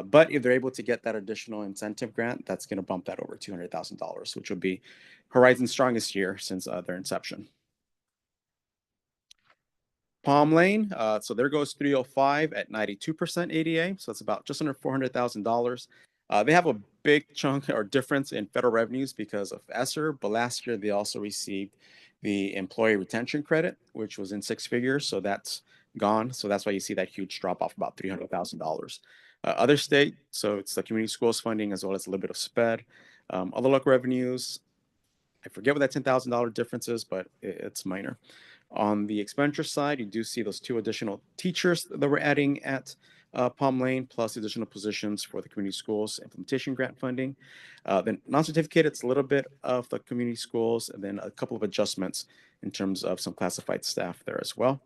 [SPEAKER 9] But if they're able to get that additional incentive grant, that's going to bump that over $200,000, which will be Horizon's strongest year since their inception. Palm Lane, so there goes 305 at 92% ADA, so that's about just under $400,000. They have a big chunk or difference in federal revenues because of ESSER, but last year they also received the employee retention credit, which was in 6 figures, so that's gone. So that's why you see that huge drop off, about $300,000. Other state, so it's the community schools funding as well as a little bit of SPED. Other local revenues, I forget what that $10,000 difference is, but it's minor. On the expenditure side, you do see those 2 additional teachers that we're adding at Palm Lane, plus additional positions for the community schools implementation grant funding. Then non-certificate, it's a little bit of the community schools, and then a couple of adjustments in terms of some classified staff there as well.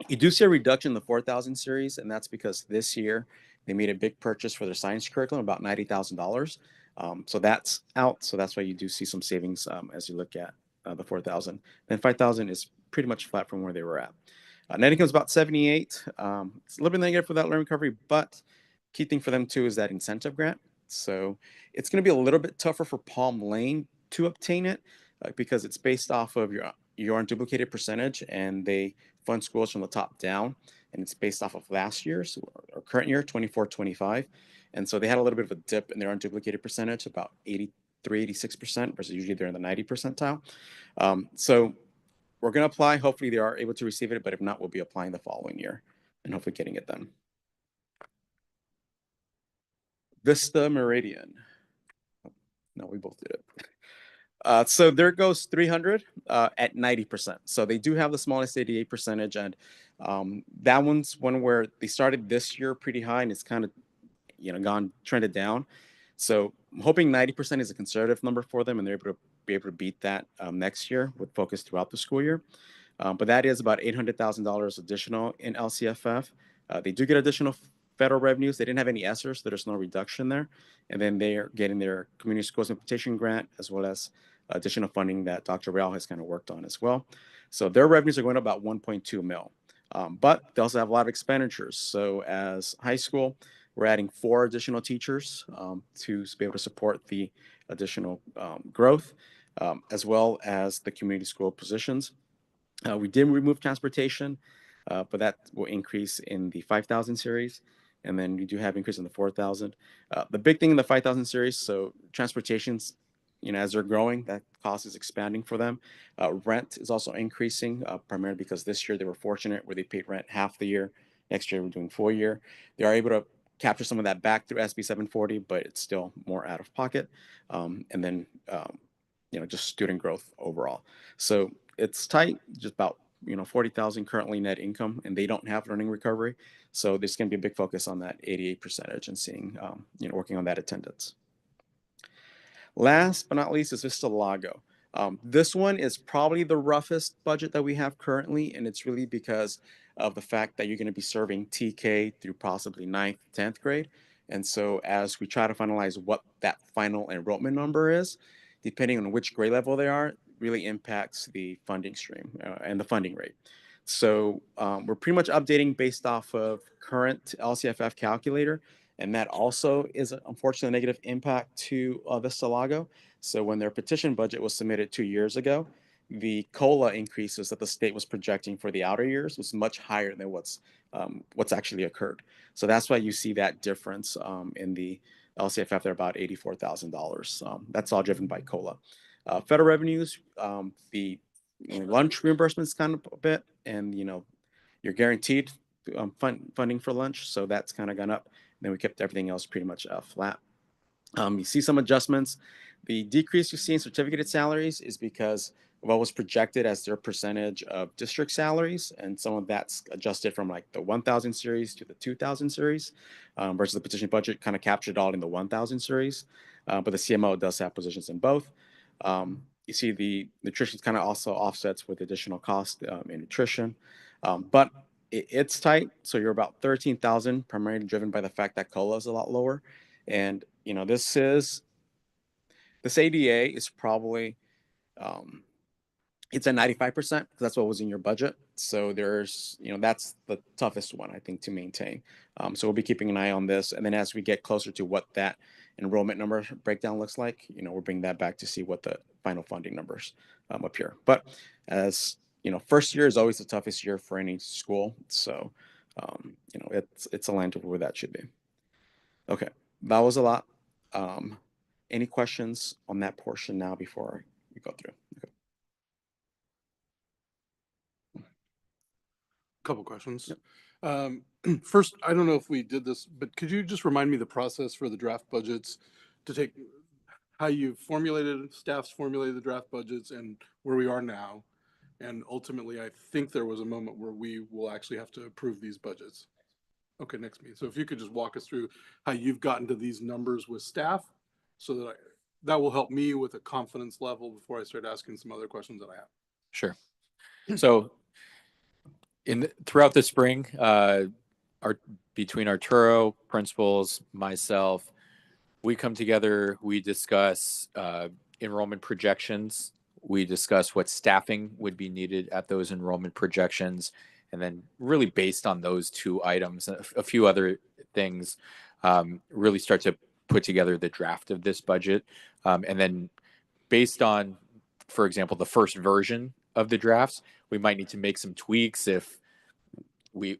[SPEAKER 9] You do see a reduction in the 4,000 series, and that's because this year they made a big purchase for their science curriculum, about $90,000. So that's out. So that's why you do see some savings as you look at the 4,000. Then 5,000 is pretty much flat from where they were at. Net income is about 78. It's a little bit negative for that learning recovery, but key thing for them too is that incentive grant. So it's going to be a little bit tougher for Palm Lane to obtain it because it's based off of your unduplicated percentage, and they fund schools from the top down, and it's based off of last year's or current year, 24-25. And so they had a little bit of a dip in their unduplicated percentage, about 83-86% versus usually they're in the 90 percentile. So we're going to apply. Hopefully they are able to receive it, but if not, we'll be applying the following year and hopefully getting it done. Vista Meridian. No, we both did it. So there goes 300 at 90%. So they do have the smallest ADA percentage, and that one's one where they started this year pretty high, and it's kind of trended down. So I'm hoping 90% is a conservative number for them, and they're able to be able to beat that next year with focus throughout the school year. But that is about $800,000 additional in LCFF. They do get additional federal revenues. They didn't have any ESSER, so there's no reduction there. And then they are getting their community schools implementation grant as well as additional funding that Dr. Real has kind of worked on as well. So their revenues are going up about 1.2 mil. But they also have a lot of expenditures. So as high school, we're adding 4 additional teachers to be able to support the additional growth, as well as the community school positions. We did remove transportation, but that will increase in the 5,000 series. And then we do have increase in the 4,000. The big thing in the 5,000 series, so transportation's, as they're growing, that cost is expanding for them. Rent is also increasing, primarily because this year they were fortunate where they paid rent half the year. Next year we're doing full year. They are able to capture some of that back through SB 740, but it's still more out of pocket. And then, just student growth overall. So it's tight, just about 40,000 currently net income, and they don't have learning recovery. So there's going to be a big focus on that 88 percentage and seeing, working on that attendance. Last but not least is Vista Lago. This one is probably the roughest budget that we have currently, and it's really because of the fact that you're going to be serving TK through possibly 9th, 10th grade. And so as we try to finalize what that final enrollment number is, depending on which grade level they are, really impacts the funding stream and the funding rate. So we're pretty much updating based off of current LCFF calculator, and that also is unfortunately a negative impact to Vista Lago. So when their petition budget was submitted 2 years ago, the COLA increases that the state was projecting for the outer years was much higher than what's actually occurred. So that's why you see that difference in the LCFF. They're about $84,000. That's all driven by COLA. Federal revenues, the lunch reimbursements kind of a bit, and you're guaranteed funding for lunch, so that's kind of gone up. And then we kept everything else pretty much flat. You see some adjustments. The decrease you see in certificated salaries is because what was projected as their percentage of district salaries, and some of that's adjusted from like the 1,000 series to the 2,000 series, versus the petition budget kind of captured all in the 1,000 series. But the CMO does have positions in both. You see the nutrition kind of also offsets with additional cost in nutrition, but it's tight. So you're about 13,000, primarily driven by the fact that COLA is a lot lower. And, you know, this ADA is probably, it's at 95% because that's what was in your budget. So there's, you know, that's the toughest one, I think, to maintain. So we'll be keeping an eye on this. And then as we get closer to what that enrollment number breakdown looks like, you know, we'll bring that back to see what the final funding numbers appear. But as you know, first year is always the toughest year for any school. So, you know, it's aligned to where that should be. Okay, that was a lot. Any questions on that portion now before we go through? Okay.
[SPEAKER 1] Couple questions.
[SPEAKER 9] Yep.
[SPEAKER 1] First, I don't know if we did this, but could you just remind me the process for the draft budgets to take how you formulated, staff's formulated the draft budgets and where we are now? And ultimately, I think there was a moment where we will actually have to approve these budgets. Okay, next meeting. So if you could just walk us through how you've gotten to these numbers with staff so that that will help me with a confidence level before I start asking some other questions that I have.
[SPEAKER 8] Sure. So throughout the spring, between Arturo, principals, myself, we come together, we discuss enrollment projections, we discuss what staffing would be needed at those enrollment projections, and then really based on those two items, a few other things, really start to put together the draft of this budget. And then based on, for example, the first version of the drafts, we might need to make some tweaks if we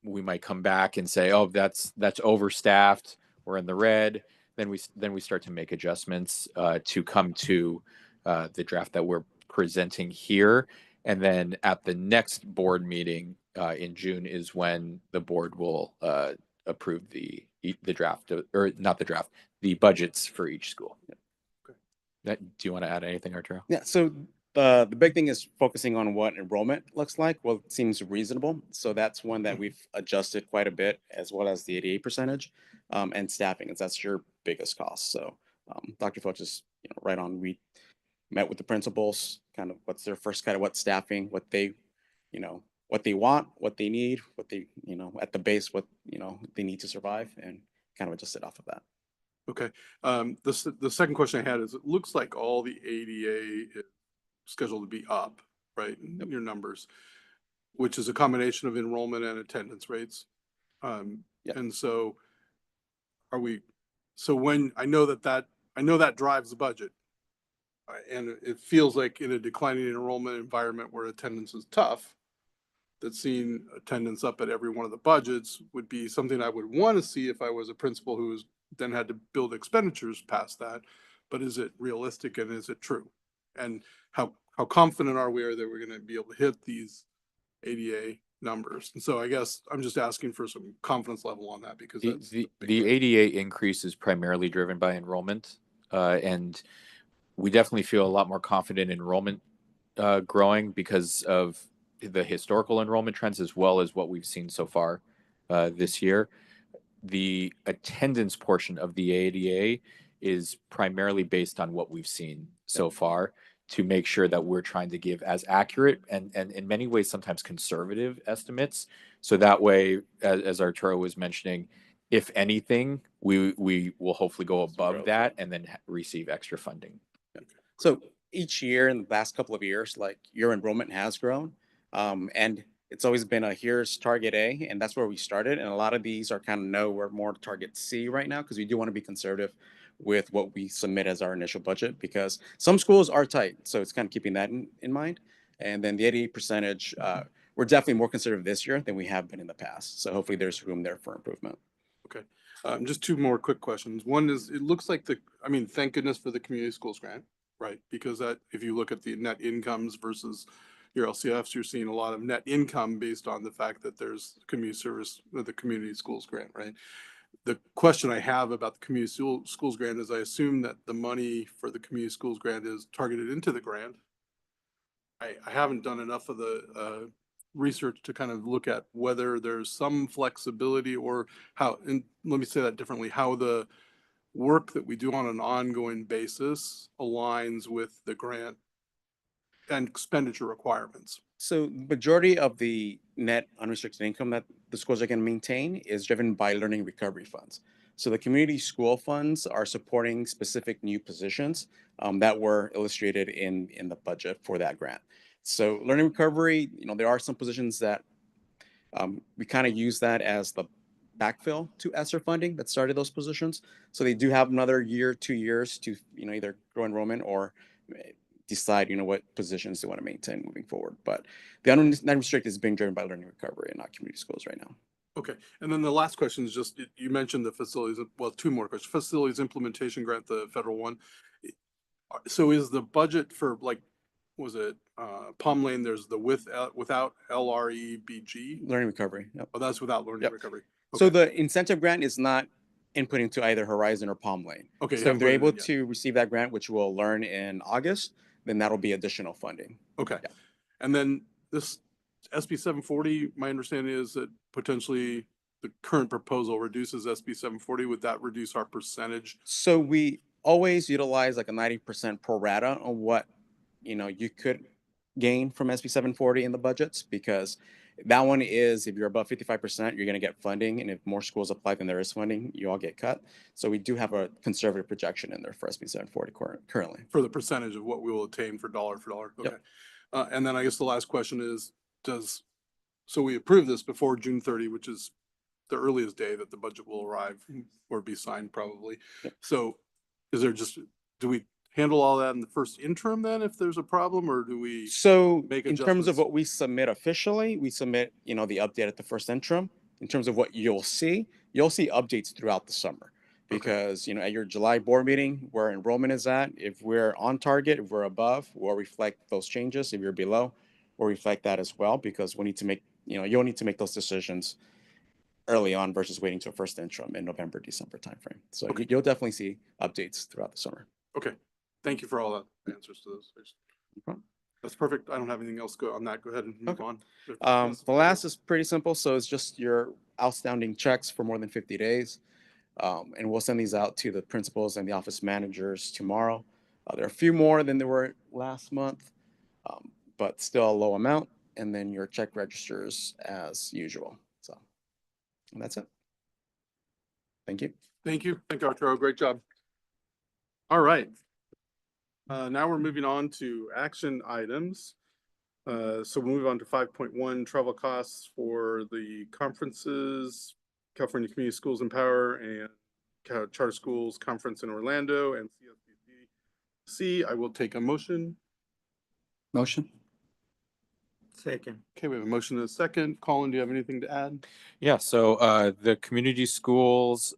[SPEAKER 8] might come back and say, oh, that's overstaffed, we're in the red. Then we start to make adjustments to come to the draft that we're presenting here. And then at the next board meeting in June is when the board will approve the draft, or not the draft, the budgets for each school. Do you want to add anything, Arturo?
[SPEAKER 9] Yeah, so the big thing is focusing on what enrollment looks like. Well, it seems reasonable. So that's one that we've adjusted quite a bit, as well as the 88 percentage and staffing, as that's your biggest cost. So Dr. Foch is right on. We met with the principals, kind of what's their first kind of what staffing, what they want, what they need, what they, at the base, what, they need to survive, and kind of adjusted off of that.
[SPEAKER 1] Okay. The second question I had is, it looks like all the ADA is scheduled to be up, right? In your numbers, which is a combination of enrollment and attendance rates.
[SPEAKER 9] Yep.
[SPEAKER 1] And so when I know that drives the budget, and it feels like in a declining enrollment environment where attendance is tough, that seeing attendance up at every one of the budgets would be something I would want to see if I was a principal who was then had to build expenditures past that. But is it realistic and is it true? And how confident are we that we're going to be able to hit these ADA numbers? And so I guess I'm just asking for some confidence level on that, because that's
[SPEAKER 8] the ADA increase is primarily driven by enrollment, and we definitely feel a lot more confident in enrollment growing because of the historical enrollment trends, as well as what we've seen so far this year. The attendance portion of the ADA is primarily based on what we've seen so far, to make sure that we're trying to give as accurate and in many ways sometimes conservative estimates. So that way, as Arturo was mentioning, if anything, we will hopefully go above that and then receive extra funding.
[SPEAKER 9] So each year in the last couple of years, like, your enrollment has grown, and it's always been here's target A, and that's where we started. And a lot of these are kind of we're more target C right now, because we do want to be conservative with what we submit as our initial budget, because some schools are tight. So it's kind of keeping that in mind. And then the 88 percentage, we're definitely more conservative this year than we have been in the past. So hopefully there's room there for improvement.
[SPEAKER 1] Okay. Just two more quick questions. One is, it looks like thank goodness for the community schools grant, right? Because that, if you look at the net incomes versus your LCFs, you're seeing a lot of net income based on the fact that there's community service, the community schools grant, right? The question I have about the community schools grant is I assume that the money for the community schools grant is targeted into the grant. I haven't done enough of the research to kind of look at whether there's some flexibility or how, and let me say that differently, how the work that we do on an ongoing basis aligns with the grant and expenditure requirements.
[SPEAKER 9] So majority of the net unrestricted income that the schools are going to maintain is driven by learning recovery funds. So the community school funds are supporting specific new positions that were illustrated in the budget for that grant. So learning recovery, there are some positions that we kind of use that as the backfill to ESSER funding that started those positions. So they do have another year, 2 years to either grow enrollment or decide what positions they want to maintain moving forward. But the unrestricted is being driven by learning recovery and not community schools right now.
[SPEAKER 1] Okay, and then the last question is just, you mentioned the facilities, well, two more questions. Facilities implementation grant, the federal one. So is the budget for was it Palm Lane, there's the without LREBG?
[SPEAKER 9] Learning recovery. Yep.
[SPEAKER 1] Oh, that's without learning
[SPEAKER 9] Yep.
[SPEAKER 1] recovery.
[SPEAKER 9] So
[SPEAKER 1] Okay.
[SPEAKER 9] the incentive grant is not inputting to either Horizon or Palm Lane.
[SPEAKER 1] Okay, you
[SPEAKER 9] So if
[SPEAKER 1] haven't
[SPEAKER 9] they're
[SPEAKER 1] put it
[SPEAKER 9] able
[SPEAKER 1] in yet.
[SPEAKER 9] to receive that grant, which we'll learn in August, then that'll be additional funding.
[SPEAKER 1] Okay,
[SPEAKER 9] Yeah.
[SPEAKER 1] and then this SB 740, my understanding is that potentially the current proposal reduces SB 740. Would that reduce our percentage?
[SPEAKER 9] So we always utilize like a 90% pro rata on what you could gain from SB 740 in the budgets, because that one is, if you're above 55%, you're going to get funding, and if more schools apply than there is funding, you all get cut. So we do have a conservative projection in there for SB 740 currently.
[SPEAKER 1] For the percentage of what we will attain for dollar. Okay.
[SPEAKER 9] Yep.
[SPEAKER 1] And then I guess the last question is, so we approve this before June 30, which is the earliest day that the budget will arrive or be signed probably.
[SPEAKER 9] Yep.
[SPEAKER 1] So do we handle all that in the first interim then if there's a problem, or do we?
[SPEAKER 9] So
[SPEAKER 1] make
[SPEAKER 9] in terms of
[SPEAKER 1] adjustments?
[SPEAKER 9] what we submit officially, we submit, the update at the first interim. In terms of what you'll see updates throughout the summer, because, at your July board meeting where enrollment is at, if we're on target, if we're above, we'll reflect those changes. If you're below, we'll reflect that as well, because we need to make, you'll need to make those decisions early on versus waiting till first interim in November, December timeframe. So
[SPEAKER 1] Okay.
[SPEAKER 9] you'll definitely see updates throughout the summer.
[SPEAKER 1] Okay, thank you for all the answers to those.
[SPEAKER 9] No problem.
[SPEAKER 1] That's perfect. I don't have anything else on that. Go ahead and move
[SPEAKER 9] Okay.
[SPEAKER 1] on. Yes.
[SPEAKER 9] The last is pretty simple. So it's just your outstanding checks for more than 50 days. And we'll send these out to the principals and the office managers tomorrow. There are a few more than there were last month, but still a low amount. And then your check registers as usual. So, and that's it. Thank you.
[SPEAKER 1] Thank you. Thank you, Arturo. Great job. All right. Now we're moving on to action items. So we'll move on to 5.1, travel costs for the conferences, California Community Schools Empower and Charter Schools Conference in Orlando and CSBC. I will take a motion.
[SPEAKER 2] Motion. Second.
[SPEAKER 1] Okay, we have a motion and a second. Colin, do you have anything to add?
[SPEAKER 8] Yeah, so the community schools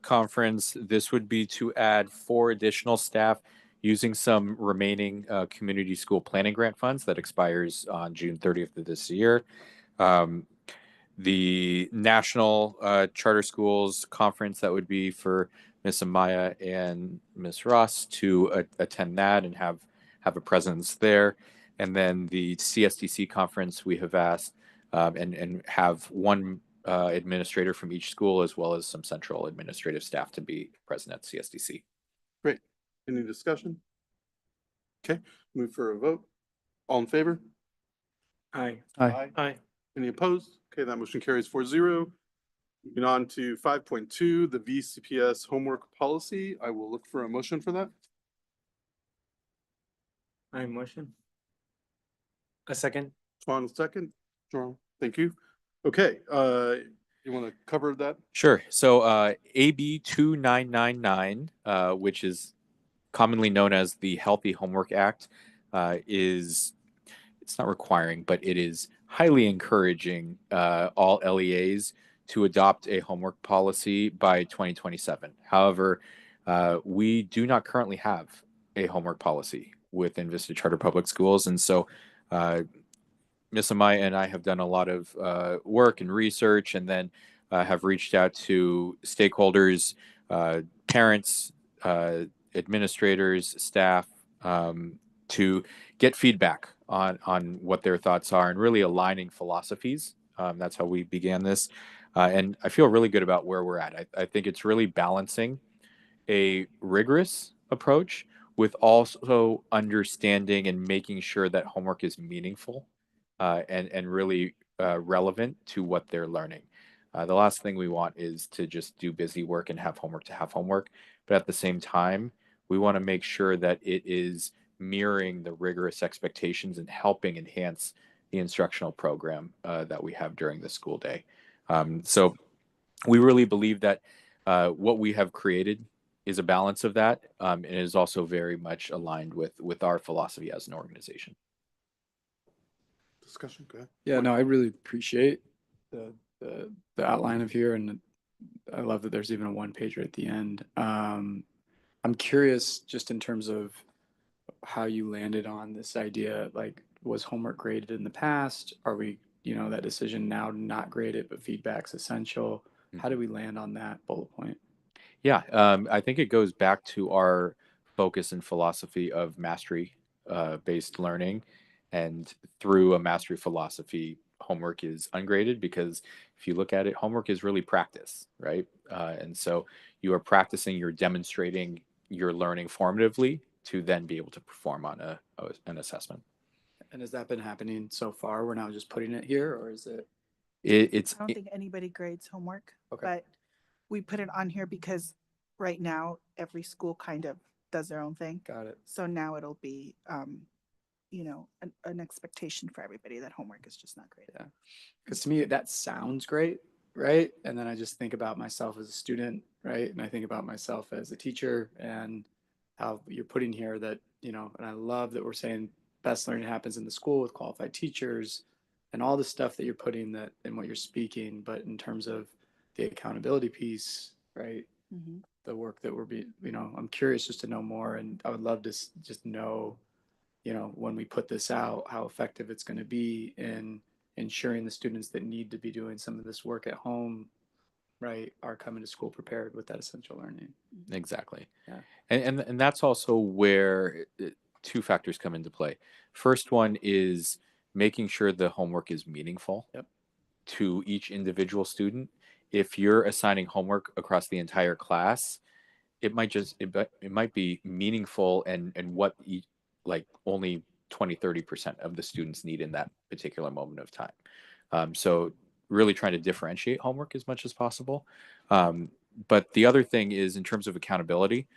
[SPEAKER 8] conference, this would be to add 4 additional staff using some remaining community school planning grant funds that expires on June 30th of this year. The National Charter Schools Conference, that would be for Ms. Amaya and Ms. Ross to attend that and have a presence there. And then the CSDC conference, we have asked and have one administrator from each school, as well as some central administrative staff, to be present at CSDC.
[SPEAKER 1] Great. Any discussion? Okay, move for a vote. All in favor?
[SPEAKER 2] Aye.
[SPEAKER 7] Aye.
[SPEAKER 1] Any opposed? Okay, that motion carries 4-0. Moving on to 5.2, the VCPS homework policy. I will look for a motion for that.
[SPEAKER 2] Aye, motion.
[SPEAKER 7] A second.
[SPEAKER 1] Swan, second. Sure. Thank you. Okay, you want to cover that?
[SPEAKER 8] Sure. So AB 2999, which is commonly known as the Healthy Homework Act, it's not requiring, but it is highly encouraging all LEAs to adopt a homework policy by 2027. However, we do not currently have a homework policy within Vista Charter Public Schools, and so Ms. Amaya and I have done a lot of work and research, and then have reached out to stakeholders, parents, administrators, staff, to get feedback on what their thoughts are and really aligning philosophies. That's how we began this. And I feel really good about where we're at. I think it's really balancing a rigorous approach with also understanding and making sure that homework is meaningful and really relevant to what they're learning. The last thing we want is to just do busy work and have homework to have homework, but at the same time, we want to make sure that it is mirroring the rigorous expectations and helping enhance the instructional program that we have during the school day. So we really believe that what we have created is a balance of that, and is also very much aligned with our philosophy as an organization.
[SPEAKER 1] Discussion, go ahead.
[SPEAKER 6] Yeah, no, I really appreciate the outline of here, and I love that there's even a one pager at the end. I'm curious, just in terms of how you landed on this idea. Like, was homework graded in the past? Are we, that decision now not graded, but feedback's essential? How do we land on that bullet point?
[SPEAKER 8] Yeah, I think it goes back to our focus and philosophy of mastery based learning. And through a mastery philosophy, homework is ungraded because if you look at it, homework is really practice, right? And so you are practicing, you're demonstrating, you're learning formatively to then be able to perform on an assessment.
[SPEAKER 6] And has that been happening so far? We're now just putting it here, or is it?
[SPEAKER 8] It's
[SPEAKER 10] I don't think anybody grades homework,
[SPEAKER 6] Okay.
[SPEAKER 10] but we put it on here because right now every school kind of does their own thing.
[SPEAKER 6] Got it.
[SPEAKER 10] So now it'll be, an expectation for everybody that homework is just not graded.
[SPEAKER 6] Yeah. Because to me, that sounds great, right? And then I just think about myself as a student, right? And I think about myself as a teacher and how you're putting here that, and I love that we're saying best learning happens in the school with qualified teachers and all the stuff that you're putting that in what you're speaking. But in terms of the accountability piece, right?
[SPEAKER 10] Mhm.
[SPEAKER 6] The work that I'm curious just to know more. And I would love to just know, when we put this out, how effective it's going to be in ensuring the students that need to be doing some of this work at home, right, are coming to school prepared with that essential learning.
[SPEAKER 8] exactly.
[SPEAKER 6] Yeah.
[SPEAKER 8] And that's also where two factors come into play. First one is making sure the homework is meaningful
[SPEAKER 6] Yep.
[SPEAKER 8] to each individual student. If you're assigning homework across the entire class, it might be meaningful and what like only 20-30% of the students need in that particular moment of time. So really trying to differentiate homework as much as possible. But the other thing is in terms of accountability,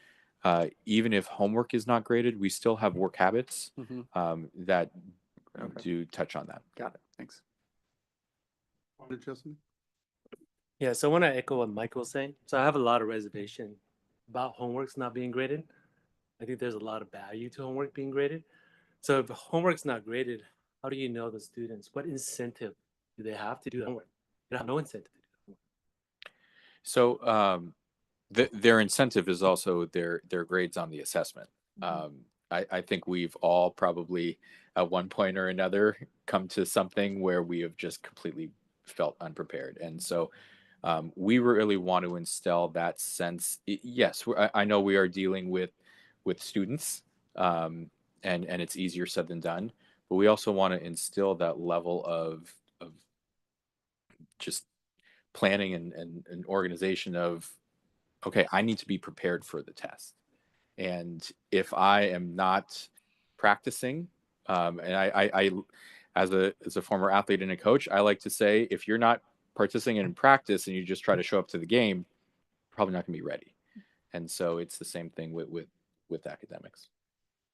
[SPEAKER 8] even if homework is not graded, we still have work habits that
[SPEAKER 6] Okay.
[SPEAKER 8] do touch on that.
[SPEAKER 6] Got it. Thanks.
[SPEAKER 1] Wanted Justin?
[SPEAKER 7] Yeah, so I want to echo what Michael was saying. So I have a lot of reservation about homeworks not being graded. I think there's a lot of value to homework being graded. So if homework's not graded, how do you know the students? What incentive do they have to do the homework? They have no incentive to do the homework.
[SPEAKER 8] So their incentive is also their grades on the assessment. I think we've all probably at one point or another come to something where we have just completely felt unprepared, and so we really want to instill that sense. Yes, I know we are dealing with students, and it's easier said than done, but we also want to instill that level of just planning and organization of, okay, I need to be prepared for the test. And if I am not practicing, and I as a former athlete and a coach, I like to say, if you're not participating in practice and you just try to show up to the game, you're probably not going to be ready. And so it's the same thing with academics.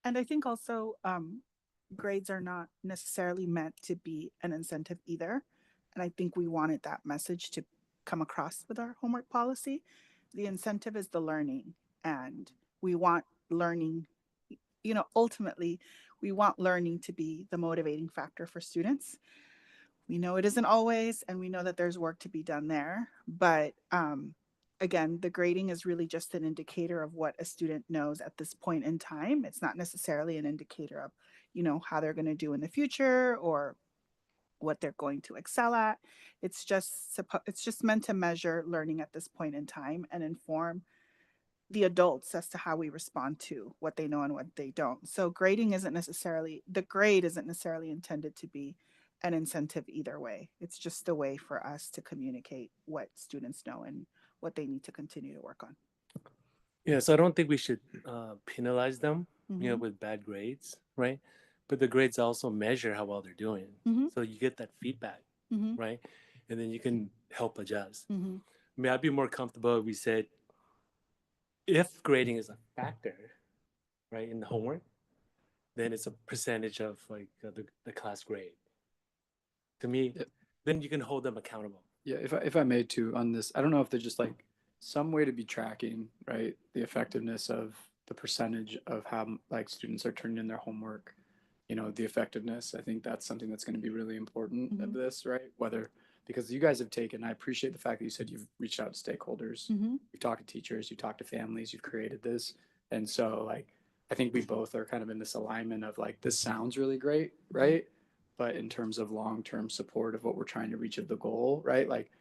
[SPEAKER 10] And I think also grades are not necessarily meant to be an incentive either. And I think we wanted that message to come across with our homework policy. The incentive is the learning, and we want learning, ultimately, we want learning to be the motivating factor for students. We know it isn't always, and we know that there's work to be done there. But again, the grading is really just an indicator of what a student knows at this point in time. It's not necessarily an indicator of, how they're going to do in the future or what they're going to excel at. It's just meant to measure learning at this point in time and inform the adults as to how we respond to what they know and what they don't. So the grade isn't necessarily intended to be an incentive either way. It's just a way for us to communicate what students know and what they need to continue to work on.
[SPEAKER 7] Yeah, so I don't think we should penalize them,
[SPEAKER 10] Mhm.
[SPEAKER 7] with bad grades, right? But the grades also measure how well they're doing.
[SPEAKER 10] Mhm.
[SPEAKER 7] So you get that feedback,
[SPEAKER 10] Mhm.
[SPEAKER 7] right? And then you can help adjust.
[SPEAKER 10] Mhm.
[SPEAKER 7] I mean, I'd be more comfortable if we said if grading is a factor, right, in the homework, then it's a percentage of like the class grade. To me,
[SPEAKER 6] Yep.
[SPEAKER 7] then you can hold them accountable.
[SPEAKER 6] Yeah, if I may too on this, I don't know if there's just like some way to be tracking, right, the effectiveness of the percentage of how like students are turning in their homework, the effectiveness. I think that's something that's going to be really important of
[SPEAKER 10] Mhm.
[SPEAKER 6] this, right? Whether because you guys have taken, I appreciate the fact that you said you've reached out to stakeholders,
[SPEAKER 10] Mhm.
[SPEAKER 6] you've talked to teachers, you've talked to families, you've created this, and so like I think we both are kind of in this alignment of like this sounds really great, right? But in terms of long-term support of what we're trying to reach of the goal, right? Like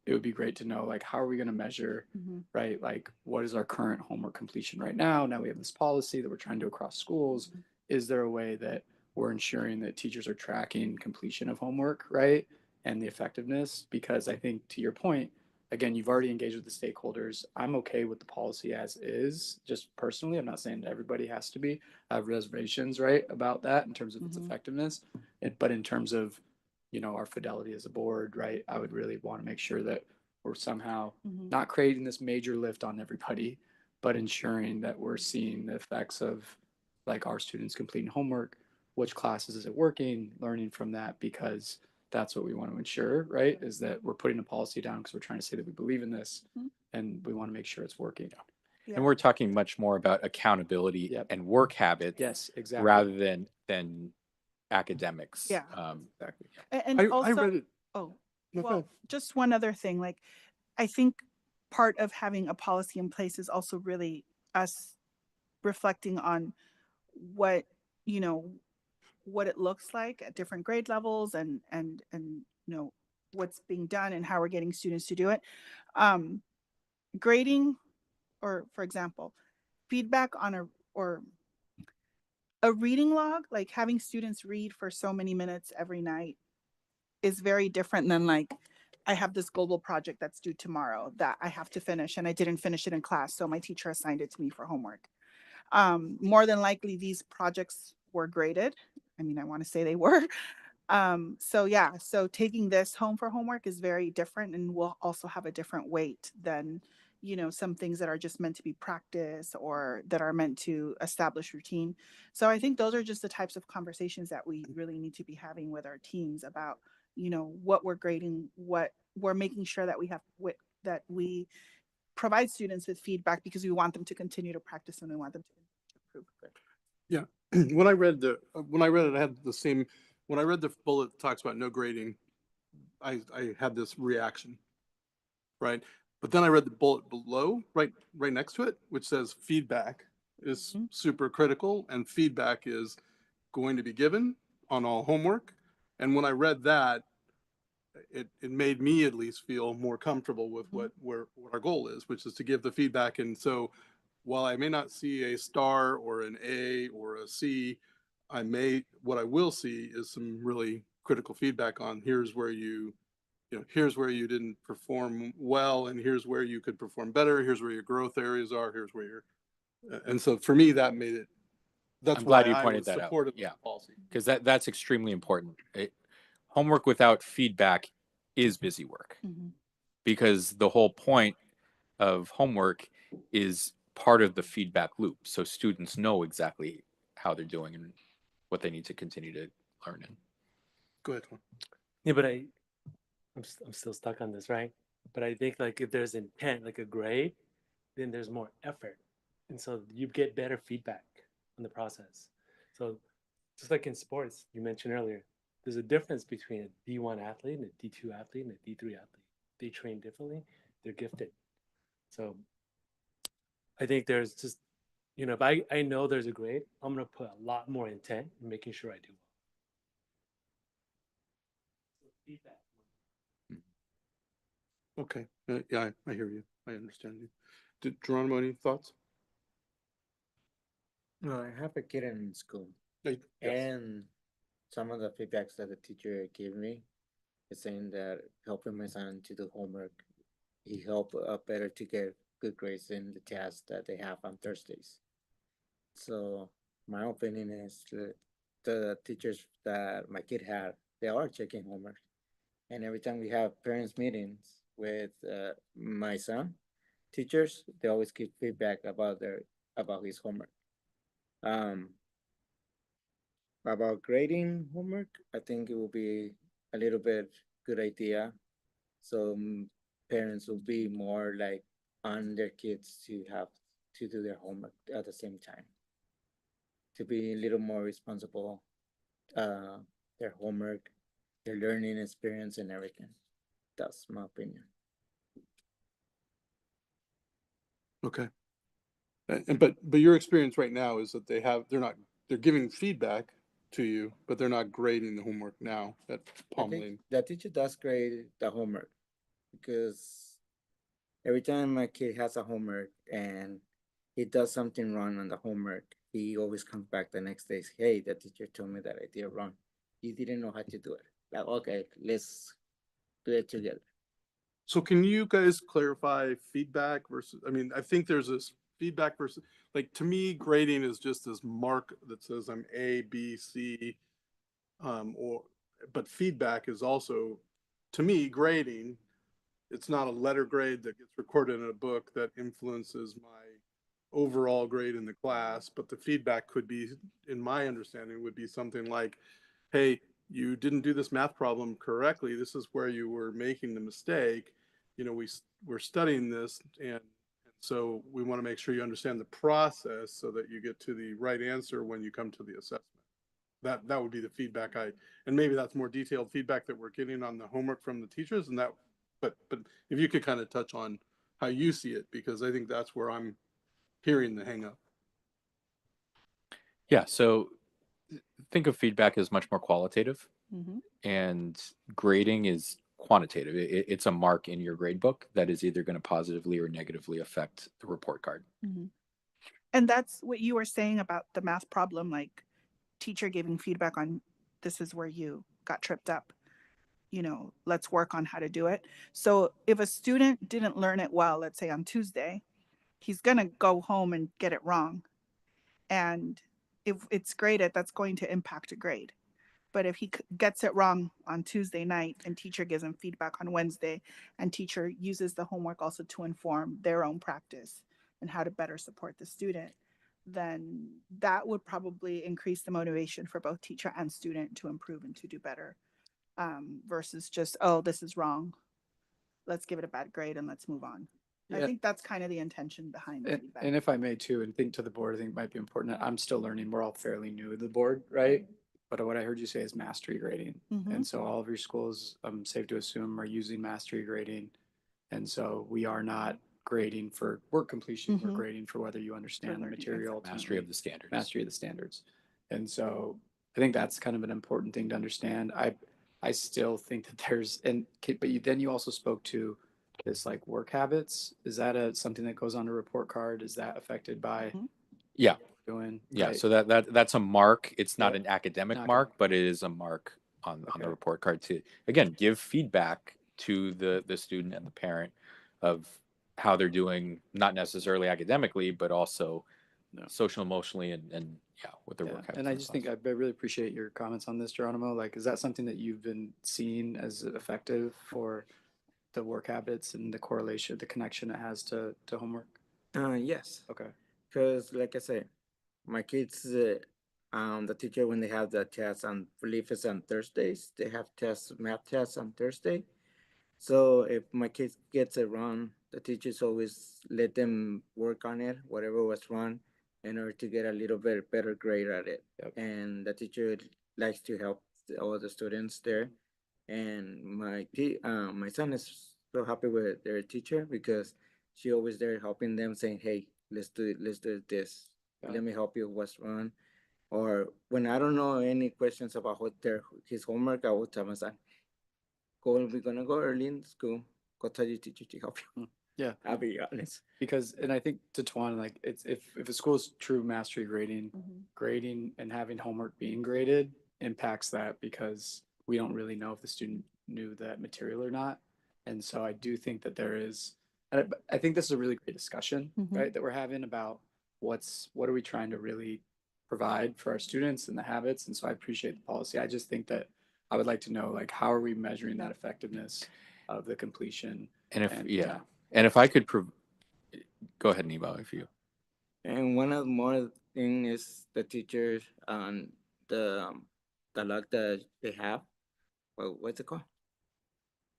[SPEAKER 6] it would be great to know like how are we going to measure,
[SPEAKER 10] Mhm.
[SPEAKER 6] right? Like what is our current homework completion right now? Now we have this policy that we're trying to do across schools. Is there a way that we're ensuring that teachers are tracking completion of homework, right? And the effectiveness? Because I think to your point, again, you've already engaged with the stakeholders. I'm okay with the policy as is, just personally. I'm not saying everybody has to be. I have reservations, right, about that in terms of its
[SPEAKER 10] Mhm.
[SPEAKER 6] effectiveness. But in terms of, our fidelity as a board, right, I would really want to make sure that we're somehow
[SPEAKER 10] Mhm.
[SPEAKER 6] not creating this major lift on everybody, but ensuring that we're seeing the effects of like our students completing homework, which classes is it working, learning from that, because that's what we want to ensure, right? Is that we're putting a policy down because we're trying to say that we believe in this
[SPEAKER 10] Mhm.
[SPEAKER 6] and we want to make sure it's working.
[SPEAKER 10] Yeah.
[SPEAKER 8] And we're talking much more about accountability
[SPEAKER 6] Yep.
[SPEAKER 8] and work habits
[SPEAKER 6] Yes, exactly.
[SPEAKER 8] rather than academics.
[SPEAKER 10] Yeah.
[SPEAKER 6] Exactly.
[SPEAKER 10] And
[SPEAKER 1] I
[SPEAKER 10] also,
[SPEAKER 1] read it.
[SPEAKER 10] oh,
[SPEAKER 1] No, go
[SPEAKER 10] well,
[SPEAKER 1] ahead.
[SPEAKER 10] just one other thing. Like, I think part of having a policy in place is also really us reflecting on what, you know, what it looks like at different grade levels and what's being done and how we're getting students to do it. Grading, or for example, feedback on a reading log, like having students read for so many minutes every night, is very different than like, I have this global project that's due tomorrow that I have to finish and I didn't finish it in class, so my teacher assigned it to me for homework. More than likely these projects were graded. I mean, I want to say they were. So taking this home for homework is very different and will also have a different weight than, some things that are just meant to be practice or that are meant to establish routine. So I think those are just the types of conversations that we really need to be having with our teams about, what we're grading, what we're making sure that that we provide students with feedback because we want them to continue to practice and we want them to improve.
[SPEAKER 1] Yeah. When I read it, I had the same, when I read the bullet that talks about no grading, I had this reaction, right? But then I read the bullet below, right next to it, which says feedback is
[SPEAKER 10] Mhm.
[SPEAKER 1] super critical and feedback is going to be given on all homework. And when I read that, it made me at least feel more comfortable with what our goal is, which is to give the feedback. And so while I may not see a star or an A or a C, what I will see is some really critical feedback on here's where here's where you didn't perform well, and here's where you could perform better. Here's where your growth areas are. Here's where and so for me, that made it, that's
[SPEAKER 8] I'm
[SPEAKER 1] why
[SPEAKER 8] glad you
[SPEAKER 1] I
[SPEAKER 8] pointed
[SPEAKER 1] was
[SPEAKER 8] that out.
[SPEAKER 1] supportive
[SPEAKER 8] Yeah.
[SPEAKER 1] of the policy.
[SPEAKER 8] Because that's extremely important. Homework without feedback is busy work,
[SPEAKER 10] Mhm.
[SPEAKER 8] because the whole point of homework is part of the feedback loop. So students know exactly how they're doing and what they need to continue to learn in.
[SPEAKER 1] Go ahead.
[SPEAKER 7] Yeah, but I'm still stuck on this, right? But I think like if there's intent, like a grade, then there's more effort, and so you get better feedback on the process. So just like in sports, you mentioned earlier, there's a difference between a D1 athlete and a D2 athlete and a D3 athlete. They train differently. They're gifted. So I think there's just, if I know there's a grade, I'm gonna put a lot more intent in making sure I do well.
[SPEAKER 1] Okay, yeah, I hear you. I understand you. Did Geronimo, any thoughts?
[SPEAKER 2] No, I have a kid in school,
[SPEAKER 1] Yes.
[SPEAKER 2] and some of the feedbacks that the teacher gave me is saying that helping my son to do homework, he helped better to get good grades in the tests that they have on Thursdays. So my opinion is that the teachers that my kid had, they are checking homework. And every time we have parents meetings with my son, teachers, they always give feedback about his homework. Um, about grading homework, I think it will be a little bit good idea. So parents will be more like on their kids to have to do their homework at the same time. To be a little more responsible, uh, their homework, their learning experience, and everything. That's my opinion.
[SPEAKER 1] Okay. But your experience right now is that they're giving feedback to you, but they're not grading the homework now at
[SPEAKER 2] I
[SPEAKER 1] Palm
[SPEAKER 2] think
[SPEAKER 1] Lane.
[SPEAKER 2] the teacher does grade the homework because every time my kid has a homework and he does something wrong on the homework, he always comes back the next day. Hey, the teacher told me that I did it wrong. You didn't know how to do it. Like, okay, let's do it together.
[SPEAKER 1] So can you guys clarify feedback versus, I mean, I think there's this feedback versus, like, to me, grading is just this mark that says I'm A, B, C, but feedback is also, to me, grading. It's not a letter grade that gets recorded in a book that influences my overall grade in the class, but the feedback could be, in my understanding, would be something like, hey, you didn't do this math problem correctly. This is where you were making the mistake. You know, we're studying this, and so we want to make sure you understand the process so that you get to the right answer when you come to the assessment. That would be the feedback and maybe that's more detailed feedback that we're getting on the homework from the teachers, and that, but if you could kind of touch on how you see it, because I think that's where I'm hearing the hang up.
[SPEAKER 8] Yeah, so think of feedback as much more qualitative,
[SPEAKER 10] Mhm.
[SPEAKER 8] and grading is quantitative. It's a mark in your grade book that is either going to positively or negatively affect the report card.
[SPEAKER 10] Mhm. And that's what you were saying about the math problem, like teacher giving feedback on this is where you got tripped up. You know, let's work on how to do it. So if a student didn't learn it well, let's say on Tuesday, he's going to go home and get it wrong. And if it's graded, that's going to impact a grade. But if he gets it wrong on Tuesday night and teacher gives him feedback on Wednesday, and teacher uses the homework also to inform their own practice and how to better support the student, then that would probably increase the motivation for both teacher and student to improve and to do better, versus just, oh, this is wrong, let's give it a bad grade and let's move on. I
[SPEAKER 6] Yeah.
[SPEAKER 10] think that's kind of the intention behind the feedback.
[SPEAKER 6] And if I may too, and think to the board, I think it might be important. I'm still learning. We're all fairly new to the board, right? But what I heard you say is mastery grading.
[SPEAKER 10] Mhm.
[SPEAKER 6] And so all of your schools, I'm safe to assume, are using mastery grading. And so we are not grading for work completion. We're
[SPEAKER 10] Mhm.
[SPEAKER 6] grading for whether you understand the
[SPEAKER 10] learning,
[SPEAKER 6] material.
[SPEAKER 8] Mastery of
[SPEAKER 6] ultimately.
[SPEAKER 8] the standards.
[SPEAKER 6] Mastery of the standards. And so I think that's kind of an important thing to understand. I still think that then you also spoke to this like work habits. Is that something that goes on a report card? Is that affected by
[SPEAKER 10] Mhm.
[SPEAKER 8] Yeah,
[SPEAKER 6] doing?
[SPEAKER 8] yeah.
[SPEAKER 6] Right.
[SPEAKER 8] So that's a mark. It's not
[SPEAKER 6] Yep.
[SPEAKER 8] an academic
[SPEAKER 6] Not
[SPEAKER 8] mark,
[SPEAKER 6] academic.
[SPEAKER 8] but it is a mark on
[SPEAKER 6] Okay.
[SPEAKER 8] the report card to, again, give feedback to the student and the parent of how they're doing, not necessarily academically, but also
[SPEAKER 6] No.
[SPEAKER 8] social, emotionally, and yeah, with their
[SPEAKER 6] Yeah.
[SPEAKER 8] work habits.
[SPEAKER 6] And I just think I really appreciate your comments on this, Geronimo. Like, is that something that you've been seeing as effective for the work habits and the correlation, the connection it has to homework?
[SPEAKER 2] Yes,
[SPEAKER 6] Okay.
[SPEAKER 2] because like I said, my kids, the teacher when they have the tests on, I believe it's on Thursdays, they have tests, math tests on Thursday. So if my kid gets it wrong, the teachers always let them work on it, whatever was wrong, in order to get a little bit better grade at it.
[SPEAKER 6] Yep.
[SPEAKER 2] And the teacher likes to help all the students there. And my son is so happy with their teacher because she always there helping them, saying, "Hey, let's do this.
[SPEAKER 6] Got
[SPEAKER 2] Let
[SPEAKER 6] it.
[SPEAKER 2] me help you. What's wrong?" Or when I don't know any questions about his homework, I will tell my son, we're gonna go early in school. Go tell your teacher to help you.
[SPEAKER 6] Yeah.
[SPEAKER 2] I'll be honest.
[SPEAKER 6] Because, and I think to Tuan, like it's if a school's true mastery grading,
[SPEAKER 10] Mhm.
[SPEAKER 6] grading and having homework being graded impacts that because we don't really know if the student knew that material or not. And so I do think that there is, and I think this is a really great discussion,
[SPEAKER 3] Mhm.
[SPEAKER 6] right, that we're having about what are we trying to really provide for our students and the habits. And so I appreciate the policy. I just think that I would like to know, like, how are we measuring that effectiveness of the completion?
[SPEAKER 8] And if
[SPEAKER 6] And,
[SPEAKER 8] yeah, and if I could go ahead, Nebo, if you.
[SPEAKER 2] And one of the more thing is the teachers the the luck that they have. Well, what's it called?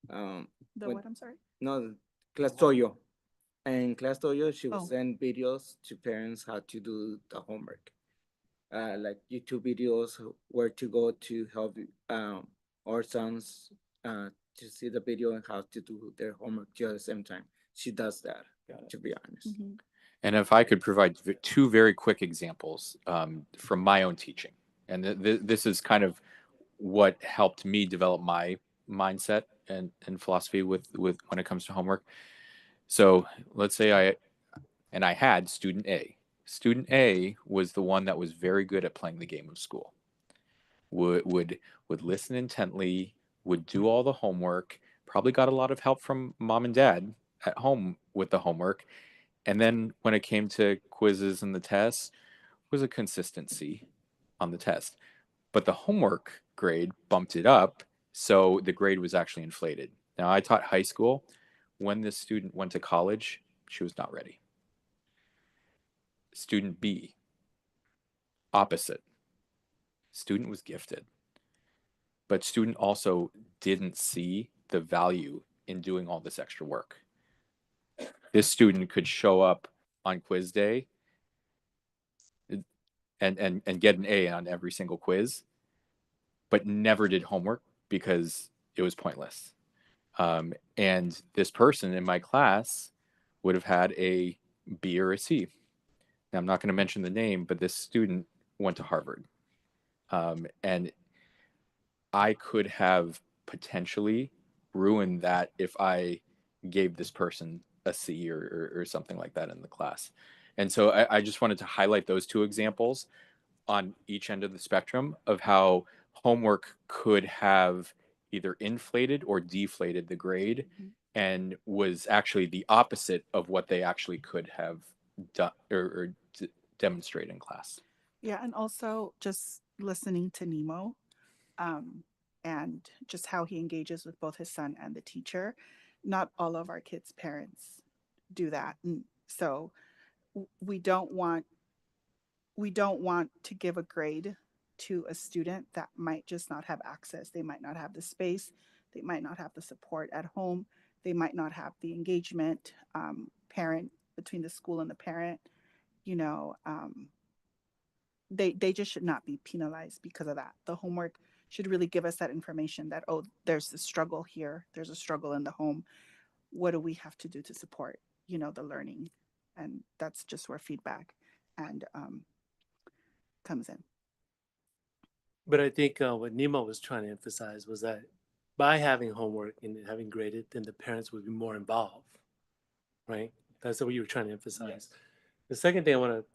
[SPEAKER 10] The
[SPEAKER 2] when-
[SPEAKER 10] what, I'm sorry?
[SPEAKER 2] No, Class Toyo. And Class Toyo, she will
[SPEAKER 10] Oh.
[SPEAKER 2] send videos to parents how to do the homework. Like YouTube videos, where to go to help our sons to see the video and how to do their homework too at the same time. She does that, to be honest.
[SPEAKER 10] Mhm.
[SPEAKER 8] And if I could provide two very quick examples from my own teaching, and this is kind of what helped me develop my mindset and philosophy with when it comes to homework. So let's say I had student A. Student A was the one that was very good at playing the game of school. Would listen intently, would do all the homework, probably got a lot of help from mom and dad at home with the homework. And then when it came to quizzes and the tests, was a consistency on the test. But the homework grade bumped it up, so the grade was actually inflated. Now, I taught high school. When this student went to college, she was not ready. Student B, opposite. Student was gifted, but student also didn't see the value in doing all this extra work. This student could show up on quiz day and get an A on every single quiz, but never did homework because it was pointless. And this person in my class would have had a B or a C. Now, I'm not going to mention the name, but this student went to Harvard. And I could have potentially ruined that if I gave this person a C or something like that in the class. And so I just wanted to highlight those two examples on each end of the spectrum of how homework could have either inflated or deflated the grade and was actually the opposite of what they actually could have done or demonstrate in class.
[SPEAKER 10] Yeah, and also just listening to Nemo, and just how he engages with both his son and the teacher. Not all of our kids' parents do that, and so we don't want to give a grade to a student that might just not have access. They might not have the space. They might not have the support at home. They might not have the engagement parent between the school and the parent. You know, they just should not be penalized because of that. The homework should really give us that information that, oh, there's a struggle here. There's a struggle in the home. What do we have to do to support, the learning? And that's just where feedback and comes in.
[SPEAKER 7] But I think what Nemo was trying to emphasize was that by having homework and having graded, then the parents would be more involved, right? That's what you were trying to emphasize. The second thing I want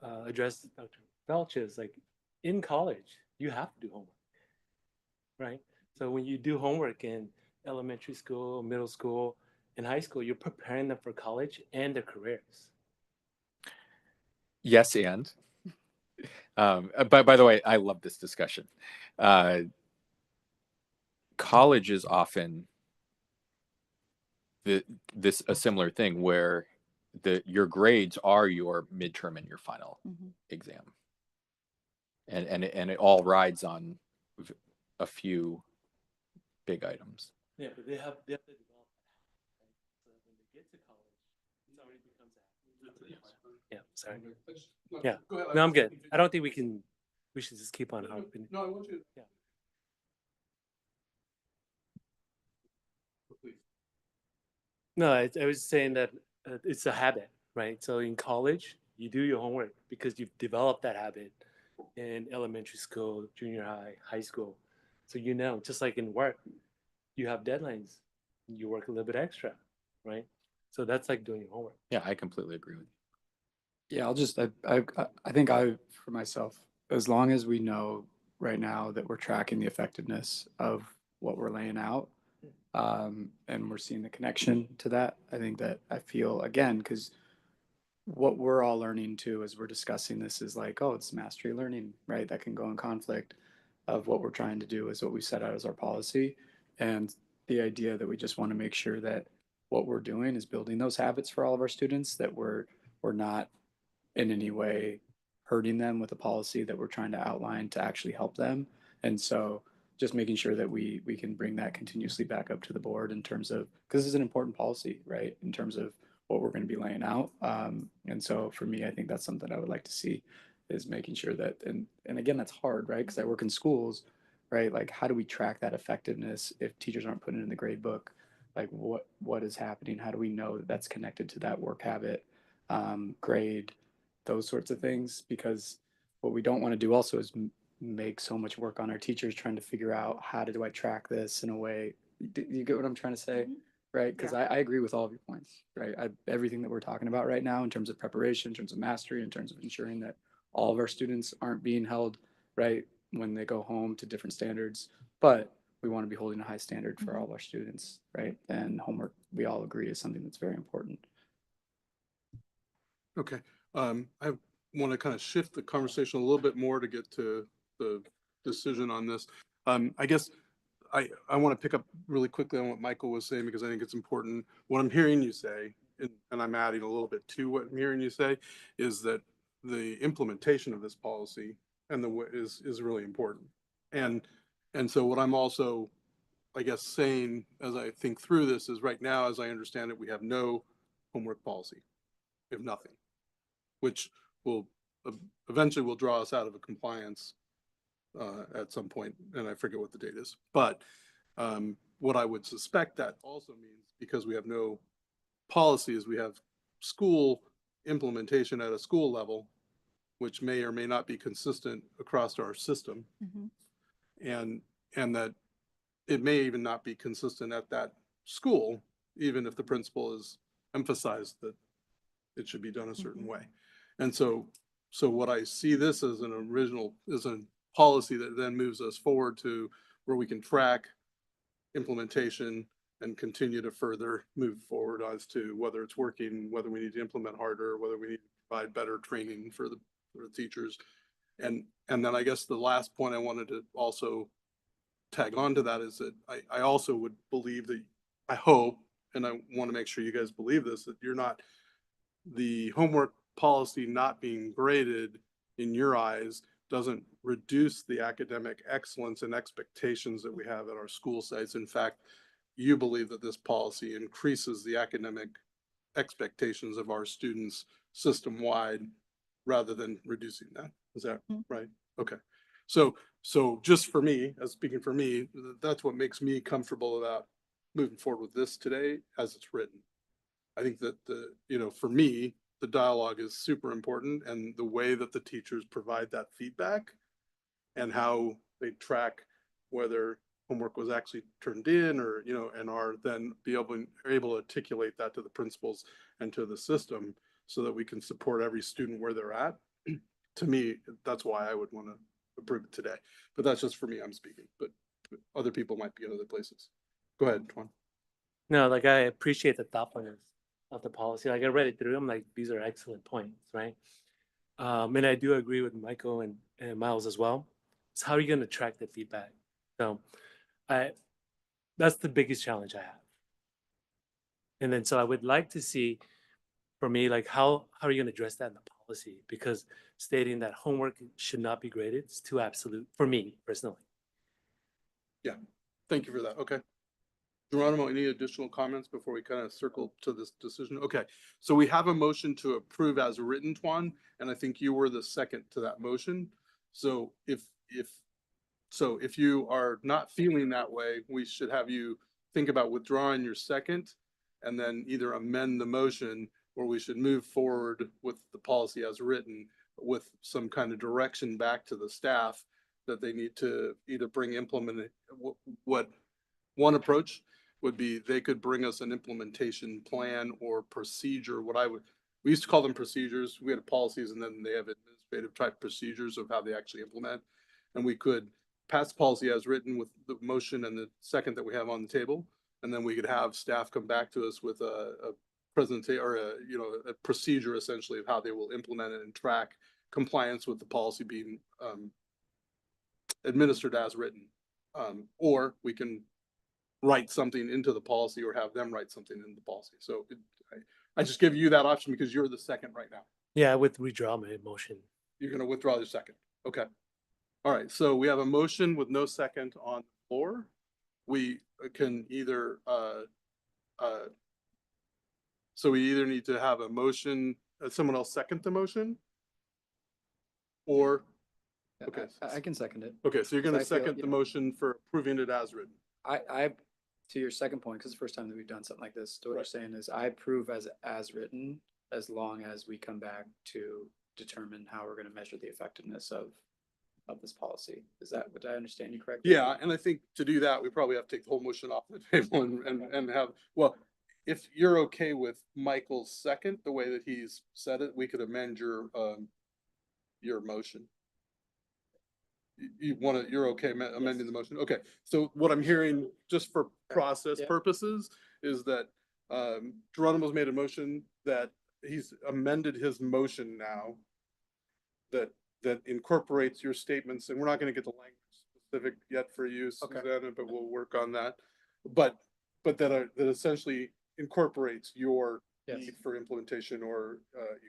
[SPEAKER 7] to address, Dr. Felch, is like in college, you have to do homework, right? So when you do homework in elementary school, middle school, and high school, you're preparing them for college and their careers.
[SPEAKER 8] Yes, and by the way, I love this discussion. College is often a similar thing where your grades are your midterm and your final exam, and it all rides on a few big items.
[SPEAKER 7] Yeah, but they have to develop that, right? So that when they get to college, it already becomes a yeah. Sorry. Yeah. No, I'm good. I don't think we can. We should just keep on harping.
[SPEAKER 1] No, I want you.
[SPEAKER 7] Yeah. No, I was saying that it's a habit, right? So in college, you do your homework because you've developed that habit in elementary school, junior high, high school. So just like in work, you have deadlines, you work a little bit extra, right? So that's like doing your homework.
[SPEAKER 8] Yeah, I completely agree with you.
[SPEAKER 6] Yeah, I think for myself, as long as we know right now that we're tracking the effectiveness of what we're laying out, and we're seeing the connection to that, I think that I feel again, because what we're all learning too as we're discussing this is like, oh, it's mastery learning, right? That can go in conflict of what we're trying to do is what we set out as our policy. And the idea that we just want to make sure that what we're doing is building those habits for all of our students, that we're not in any way hurting them with a policy that we're trying to outline to actually help them. And so just making sure that we can bring that continuously back up to the board in terms of, because this is an important policy, right? In terms of what we're going to be laying out. And so for me, I think that's something I would like to see is making sure that, and again, that's hard, right? Because I work in schools, right? Like, how do we track that effectiveness if teachers aren't putting it in the grade book? Like, what is happening? How do we know that that's connected to that work habit, grade, those sorts of things? Because what we don't want to do also is make so much work on our teachers trying to figure out how do I track this in a way. You get what I'm trying to say? Right? Because I agree with all of your points, right? Everything that we're talking about right now in terms of preparation, in terms of mastery, in terms of ensuring that all of our students aren't being held, right, when they go home to different standards. But we want to be holding a high standard for all of our students, right? And homework, we all agree, is something that's very important.
[SPEAKER 1] Okay, I want to kind of shift the conversation a little bit more to get to the decision on this. I guess I want to pick up really quickly on what Michael was saying, because I think it's important. What I'm hearing you say, and I'm adding a little bit to what I'm hearing you say, is that the implementation of this policy and is really important. And so what I'm also, I guess, saying as I think through this is, right now, as I understand it, we have no homework policy. We have nothing, which will eventually will draw us out of a compliance at some point, and I forget what the date is. But what I would suspect that also means, because we have no policy, is we have school implementation at a school level, which may or may not be consistent across our system, and that it may even not be consistent at that school, even if the principal has emphasized that it should be done a certain way. And so what I see this as is a policy that then moves us forward to where we can track implementation and continue to further move forward as to whether it's working, whether we need to implement harder, whether we need to provide better training for the teachers. And then I guess the last point I wanted to also tag on to that is that I also would believe that, I hope, and I want to make sure you guys believe this, that you're not, the homework policy not being graded in your eyes doesn't reduce the academic excellence and expectations that we have at our school sites. In fact, you believe that this policy increases the academic expectations of our students system-wide rather than reducing that. Is that right? Okay. So just for me, as speaking for me, that's what makes me comfortable about moving forward with this today as it's written. I think that for me, the dialogue is super important, and the way that the teachers provide that feedback and how they track whether homework was actually turned in, or, and are then able to articulate that to the principals and to the system so that we can support every student where they're at. To me, that's why I would want to approve it today. But that's just for me, I'm speaking, but other people might be in other places. Go ahead, Twan.
[SPEAKER 7] No, like, I appreciate the thoughtfulness of the policy. Like, I read it through. I'm like, these are excellent points, right? And I do agree with Michael and Miles as well. It's how are you going to track the feedback? So that's the biggest challenge I have. And then so I would like to see, for me, like, how are you going to address that in the policy? Because stating that homework should not be graded is too absolute for me personally.
[SPEAKER 1] Yeah, thank you for that. Okay. Geronimo, any additional comments before we kind of circle to this decision? Okay, so we have a motion to approve as written, Twan, and I think you were the second to that motion. So if you are not feeling that way, we should have you think about withdrawing your second and then either amend the motion, or we should move forward with the policy as written with some kind of direction back to the staff that they need to either implement what one approach would be they could bring us an implementation plan or procedure, we used to call them procedures. We had policies and then they have administrative type procedures of how they actually implement. And we could pass the policy as written with the motion and the second that we have on the table. And then we could have staff come back to us with a presentation or a procedure essentially of how they will implement it and track compliance with the policy being administered as written. Or we can write something into the policy or have them write something into the policy. So I just give you that option because you're the second right now.
[SPEAKER 7] Yeah, I would withdraw my motion.
[SPEAKER 1] You're going to withdraw your second. Okay. All right. So we have a motion with no second on the floor. We can either, so we either need to have a motion, someone else second the motion? Or, okay.
[SPEAKER 6] I can second it.
[SPEAKER 1] Okay. So you're going to
[SPEAKER 6] 'Cause I feel,
[SPEAKER 1] second
[SPEAKER 6] you
[SPEAKER 1] the
[SPEAKER 6] know-
[SPEAKER 1] motion for approving it as written.
[SPEAKER 6] To your second point, because the first time that we've done something like this, what you're
[SPEAKER 1] Right.
[SPEAKER 6] saying is I approve as written, as long as we come back to determine how we're gonna measure the effectiveness of this policy. Is that, would I understand you correctly?
[SPEAKER 1] Yeah, and I think to do that, we probably have to take the whole motion off the table and have, well, if you're okay with Michael's second, the way that he's said it, we could amend your motion. You want to, you're okay amending the motion? Okay, so what I'm hearing, just for process
[SPEAKER 6] Yeah.
[SPEAKER 1] purposes, is that Geronimo's made a motion that he's amended his motion now that incorporates your statements, and we're not gonna get the language specific yet for you,
[SPEAKER 6] Okay.
[SPEAKER 1] Susanna, but we'll work on that. But that essentially incorporates your
[SPEAKER 6] Yes.
[SPEAKER 1] need for implementation or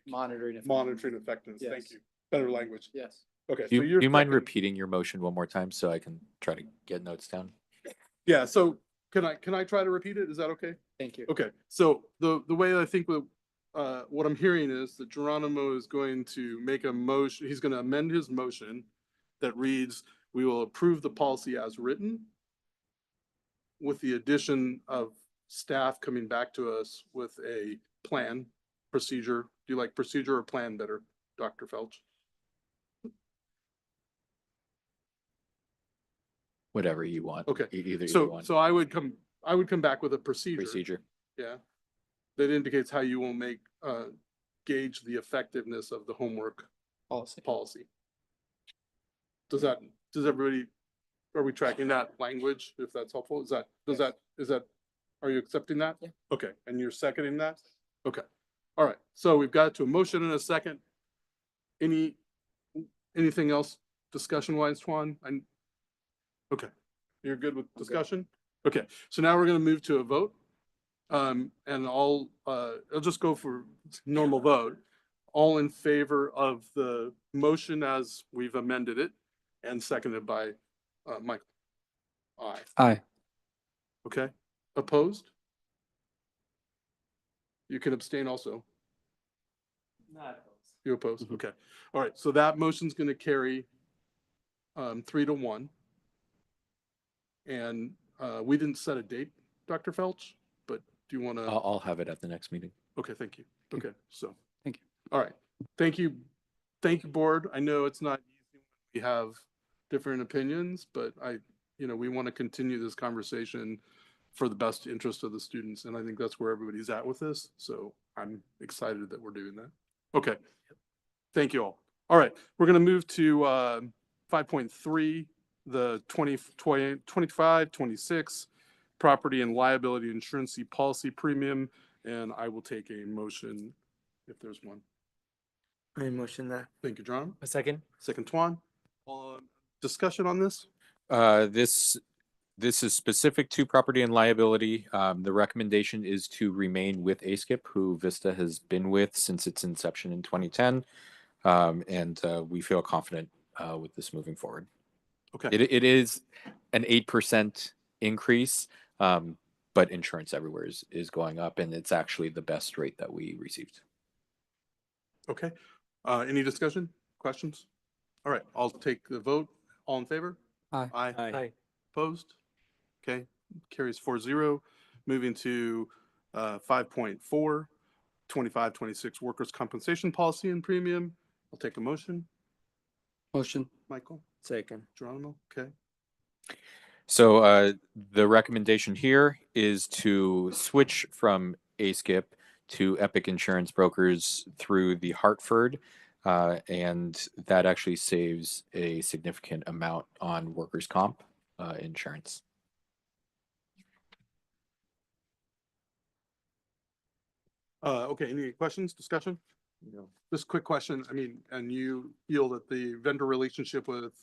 [SPEAKER 6] Monitoring.
[SPEAKER 1] monitoring effectiveness. Thank
[SPEAKER 6] Yes.
[SPEAKER 1] you. Better language.
[SPEAKER 6] Yes.
[SPEAKER 1] Okay.
[SPEAKER 8] Do
[SPEAKER 1] so
[SPEAKER 8] you,
[SPEAKER 1] you're
[SPEAKER 8] do you mind
[SPEAKER 1] second-
[SPEAKER 8] repeating your motion one more time so I can try to get notes down?
[SPEAKER 1] Yeah, so can I try to repeat it? Is that okay?
[SPEAKER 6] Thank you.
[SPEAKER 1] Okay, so the way I think what I'm hearing is that Geronimo is going to make a motion, he's gonna amend his motion that reads, we will approve the policy as written with the addition of staff coming back to us with a plan, procedure. Do you like procedure or plan better, Dr. Felch?
[SPEAKER 8] Whatever you want.
[SPEAKER 1] Okay.
[SPEAKER 8] Either
[SPEAKER 1] So,
[SPEAKER 8] one.
[SPEAKER 1] so I would come back with a procedure.
[SPEAKER 8] Procedure.
[SPEAKER 1] Yeah. That indicates how you will gauge the effectiveness of the homework policy. Does everybody, are we tracking that language, if that's helpful? Is that, are you accepting that?
[SPEAKER 6] Yeah.
[SPEAKER 1] Okay, and you're seconding that? Okay, all right, so we've got to a motion in a second. Anything else discussion wise, Tuan? Okay, you're good with discussion? Okay, so now we're gonna move to a vote. And I'll just go for normal vote. All in favor of the motion as we've amended it and seconded by Michael. Aye.
[SPEAKER 6] Aye.
[SPEAKER 1] Okay, opposed? You can abstain also. You oppose,
[SPEAKER 6] Mhm.
[SPEAKER 1] okay. All right, so that motion's gonna carry 3-1. And we didn't set a date, Dr. Felch, but do you want to?
[SPEAKER 8] I'll have it at the next meeting.
[SPEAKER 1] Okay, thank you. Okay, so.
[SPEAKER 6] Thank you.
[SPEAKER 1] All right, thank you. Thank you, board. I know it's not easy. We have different opinions, but we want to continue this conversation for the best interest of the students. And I think that's where everybody's at with this. So I'm excited that we're doing that. Okay. Thank you all. All right, we're going to move to 5.3, the 25-26 property and liability insurance policy premium. And I will take a motion if there's one.
[SPEAKER 2] I motion that.
[SPEAKER 1] Thank you, John.
[SPEAKER 7] A second?
[SPEAKER 1] Second, Tuan. Discussion on this?
[SPEAKER 8] This is specific to property and liability. The recommendation is to remain with ASCIP, who Vista has been with since its inception in 2010. And we feel confident with this moving forward.
[SPEAKER 1] Okay.
[SPEAKER 8] It is an 8% increase, but insurance everywhere is going up, and it's actually the best rate that we received.
[SPEAKER 1] Okay. Any discussion, questions? All right, I'll take the vote. All in favor?
[SPEAKER 6] Aye.
[SPEAKER 1] Aye.
[SPEAKER 7] Aye.
[SPEAKER 1] Opposed? Okay, carries 4-0. Moving to 5.4, 25-26 workers' compensation policy and premium. I'll take a motion.
[SPEAKER 6] Motion.
[SPEAKER 1] Michael,
[SPEAKER 2] Second.
[SPEAKER 1] Geronimo, okay.
[SPEAKER 8] So the recommendation here is to switch from ASKIP to Epic Insurance Brokers through the Hartford, and that actually saves a significant amount on workers' comp insurance.
[SPEAKER 1] Okay, any questions, discussion?
[SPEAKER 2] No.
[SPEAKER 1] Just a quick question. I mean, and you feel that the vendor relationship with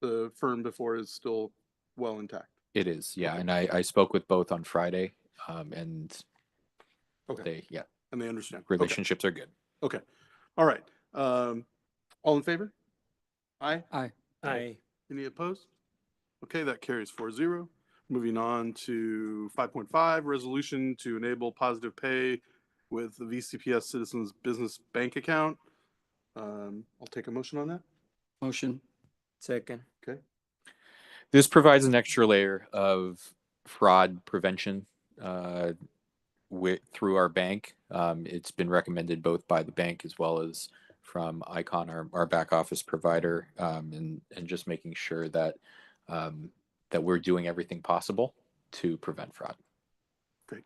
[SPEAKER 1] the firm before is still well intact?
[SPEAKER 8] It is, yeah.
[SPEAKER 1] Okay.
[SPEAKER 8] And I spoke with both on Friday, and
[SPEAKER 1] Okay,
[SPEAKER 8] yeah,
[SPEAKER 1] and they understand. Okay,
[SPEAKER 8] relationships are good.
[SPEAKER 1] okay. All right. All in favor? Aye.
[SPEAKER 6] Aye.
[SPEAKER 2] Aye.
[SPEAKER 1] Any opposed? Okay, that carries 4-0. Moving on to 5.5, resolution to enable positive pay with the VCPS Citizens Business Bank Account. I'll take a motion on that.
[SPEAKER 6] Motion.
[SPEAKER 2] Second.
[SPEAKER 1] Okay.
[SPEAKER 8] This provides an extra layer of fraud prevention through our bank. It's been recommended both by the bank as well as from Icon, our back office provider, and just making sure that that we're doing everything possible to prevent fraud.
[SPEAKER 1] Great.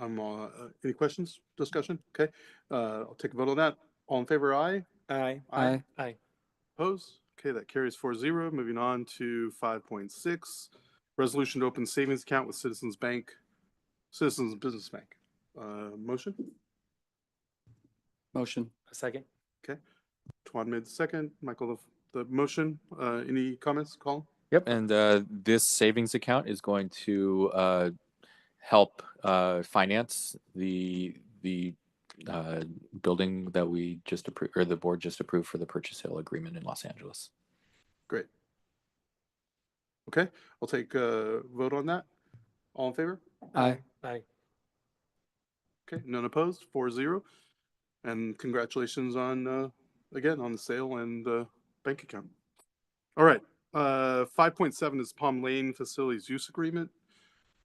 [SPEAKER 1] Any questions, discussion? Okay, I'll take a vote on that. All in favor, aye.
[SPEAKER 2] Aye.
[SPEAKER 6] Aye.
[SPEAKER 7] Aye.
[SPEAKER 1] Opposed? Okay, that carries 4-0. Moving on to 5.6, resolution to open savings account with Citizens Business Bank. Motion?
[SPEAKER 6] Motion.
[SPEAKER 7] A second.
[SPEAKER 1] Tuan made the second. Michael, the motion. Any comments, Colin?
[SPEAKER 8] Yep. And this savings account is going to help finance the building that we just approved, or the board just approved for the purchase sale agreement in Los Angeles.
[SPEAKER 1] Great. Okay, I'll take a vote on that. All in favor?
[SPEAKER 6] Aye.
[SPEAKER 7] Aye.
[SPEAKER 1] Okay, none opposed, 4-0. And congratulations on, again, on the sale and bank account. All right, 5.7 is Palm Lane Facilities Use Agreement.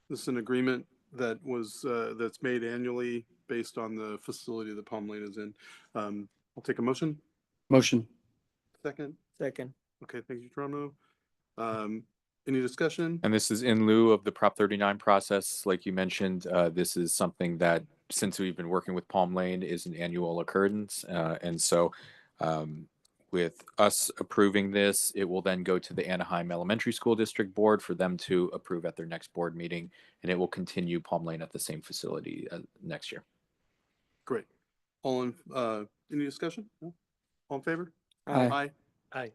[SPEAKER 1] This is an agreement that was, that's made annually based on the facility that Palm Lane is in. I'll take a motion.
[SPEAKER 6] Motion.
[SPEAKER 1] Second.
[SPEAKER 2] Second.
[SPEAKER 1] Okay, thank you, Geronimo. Any discussion?
[SPEAKER 8] And this is in lieu of the Prop 39 process. Like you mentioned, this is something that, since we've been working with Palm Lane, is an annual occurrence. And so with us approving this, it will then go to the Anaheim Elementary School District Board for them to approve at their next board meeting. And it will continue Palm Lane at the same facility next year.
[SPEAKER 1] Great. All in, any discussion? No? All in favor?
[SPEAKER 6] Aye.
[SPEAKER 1] Aye.
[SPEAKER 7] Aye.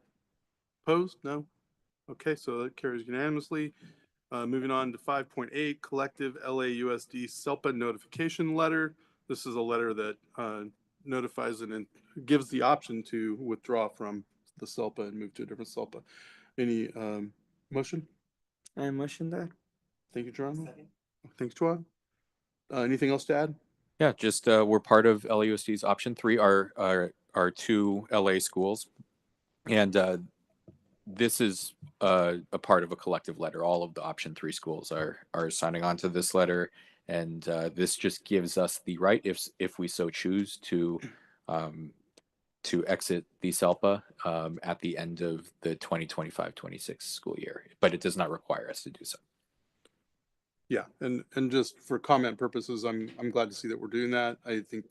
[SPEAKER 1] Opposed? No? Okay, so that carries unanimously. Moving on to 5.8, collective LAUSD SELPA notification letter. This is a letter that notifies and gives the option to withdraw from the SELPA and move to a different SELPA. Any motion?
[SPEAKER 2] I motion that.
[SPEAKER 1] Thank you, Geronimo. Thanks, Tuan. Anything else to add?
[SPEAKER 8] Yeah, just we're part of LAUSD's option 3, our two LA schools. And this is a part of a collective letter. All of the option 3 schools are signing on to this letter, and this just gives us the right, if we so choose, to exit the SELPA at the end of the 2025-26 school year, but it does not require us to do so.
[SPEAKER 1] Yeah, and just for comment purposes, I'm glad to see that we're doing that. I think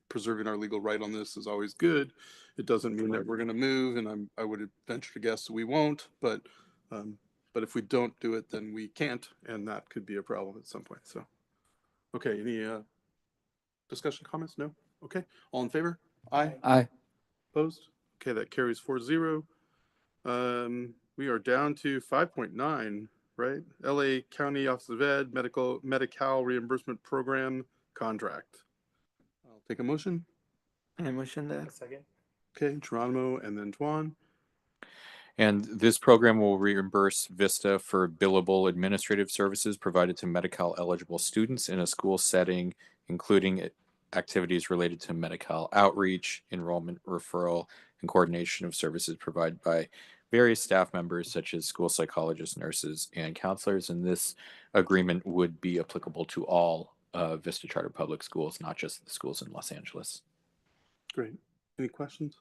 [SPEAKER 1] preserving our legal right on this is always good. It doesn't mean that we're going to move, and I would venture to guess we won't. But if we don't do it, then we can't, and that could be a problem at some point. So, okay, any discussion, comments? No. Okay, all in favor? Aye.
[SPEAKER 6] Aye.
[SPEAKER 1] Opposed? Okay, that carries 4-0. We are down to 5.9. Right? LA County Office of Ed Medi-Cal Reimbursement Program contract. I'll take a motion.
[SPEAKER 2] I motion that.
[SPEAKER 7] A second.
[SPEAKER 1] Okay, Geronimo and then Tuan.
[SPEAKER 8] And this program will reimburse Vista for billable administrative services provided to Medi-Cal eligible students in a school setting, including activities related to Medi-Cal outreach, enrollment, referral, and coordination of services provided by various staff members such as school psychologists, nurses, and counselors. And this agreement would be applicable to all Vista Charter Public Schools, not just the schools in Los Angeles.
[SPEAKER 1] Great. Any questions?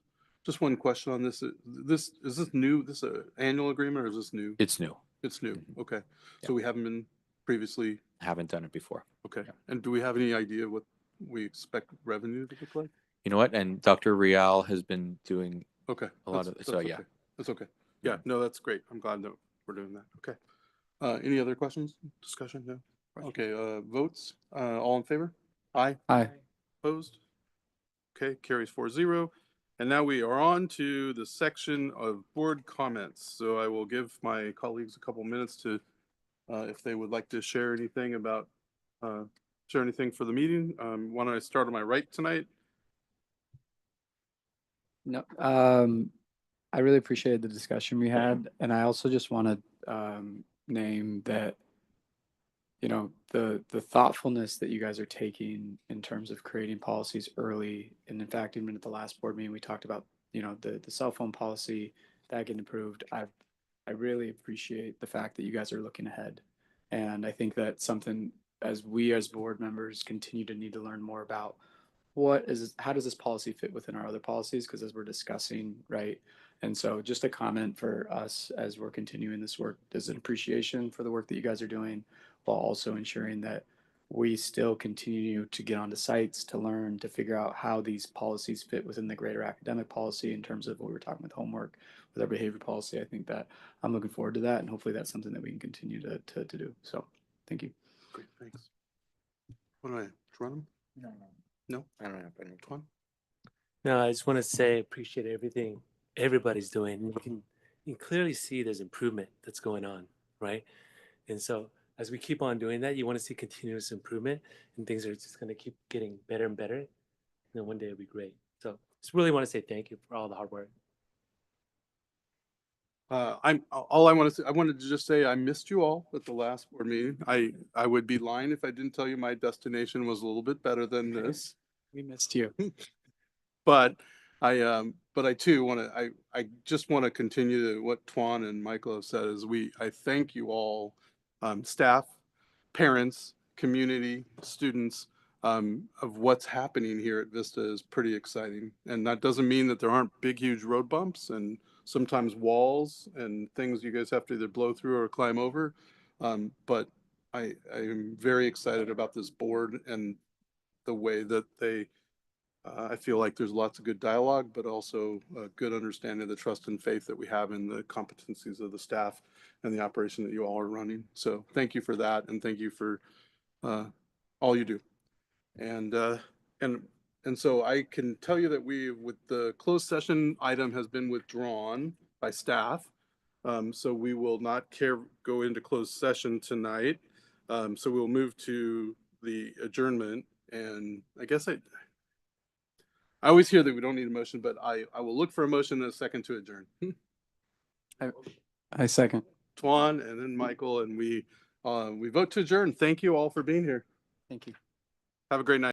[SPEAKER 1] Just one question on this. Is this new? This a annual agreement or is this new?
[SPEAKER 8] It's new.
[SPEAKER 1] It's new.
[SPEAKER 8] Mhm.
[SPEAKER 1] Okay.
[SPEAKER 8] Yeah.
[SPEAKER 1] So we haven't been previously.
[SPEAKER 8] Haven't done it before.
[SPEAKER 1] Okay.
[SPEAKER 8] Yeah.
[SPEAKER 1] And do we have any idea what we expect revenue to look like?
[SPEAKER 8] You know what? And Dr. Rial has been doing
[SPEAKER 1] Okay.
[SPEAKER 8] a lot
[SPEAKER 1] that's-
[SPEAKER 8] of, so
[SPEAKER 1] that's
[SPEAKER 8] yeah.
[SPEAKER 1] okay. That's okay. Yeah, no, that's great. I'm glad that we're doing that. Okay. Any other questions, discussion? No? Okay, votes, all in favor? Aye.
[SPEAKER 6] Aye.
[SPEAKER 1] Opposed? Okay, carries 4-0. And now we are on to the section of board comments. So I will give my colleagues a couple minutes to, if they would like to share anything about, share anything for the meeting. Why don't I start on my right tonight?
[SPEAKER 6] No, I really appreciated the discussion we had, and I also just want to name that, you know, the thoughtfulness that you guys are taking in terms of creating policies early, and in fact, even at the last board meeting, we talked about, you know, the cell phone policy that getting approved. I really appreciate the fact that you guys are looking ahead, and I think that's something as we as board members continue to need to learn more about how does this policy fit within our other policies? Because as we're discussing, right? And so just a comment for us as we're continuing this work, there's an appreciation for the work that you guys are doing, while also ensuring that we still continue to get onto sites to learn, to figure out how these policies fit within the greater academic policy in terms of what we were talking with homework, with our behavior policy. I think that I'm looking forward to that, and hopefully that's something that we can continue to do. So thank you.
[SPEAKER 1] Great, thanks. What do I, Geronimo?
[SPEAKER 2] No,
[SPEAKER 1] No?
[SPEAKER 2] I don't have any.
[SPEAKER 1] Twan?
[SPEAKER 7] No, I just want to say appreciate everything everybody's doing. You can clearly see there's improvement that's going on, right? And so as we keep on doing that, you want to see continuous improvement, and things are just going to keep getting better and better. And then one day it'll be great. So just really want to say thank you for all the hard work.
[SPEAKER 1] All I want to say, I wanted to just say I missed you all at the last board meeting. I would be lying if I didn't tell you my destination was a little bit better than this.
[SPEAKER 6] We missed you.
[SPEAKER 1] But I too want to, I just want to continue to what Twan and Michael have said is I thank you all, staff, parents, community, students, of what's happening here at Vista is pretty exciting. And that doesn't mean that there aren't big, huge road bumps and sometimes walls and things you guys have to either blow through or climb over. But I am very excited about this board and the way that I feel like there's lots of good dialogue, but also a good understanding of the trust and faith that we have in the competencies of the staff and the operation that you all are running. So thank you for that, and thank you for all you do. And so I can tell you that with the closed session item has been withdrawn by staff. So we will not go into closed session tonight. So we'll move to the adjournment, and I guess I always hear that we don't need a motion, but I will look for a motion and a second to adjourn.
[SPEAKER 6] I second.
[SPEAKER 1] Twan and then Michael, and we vote to adjourn. Thank you all for being here.
[SPEAKER 6] Thank you.
[SPEAKER 1] Have a great night.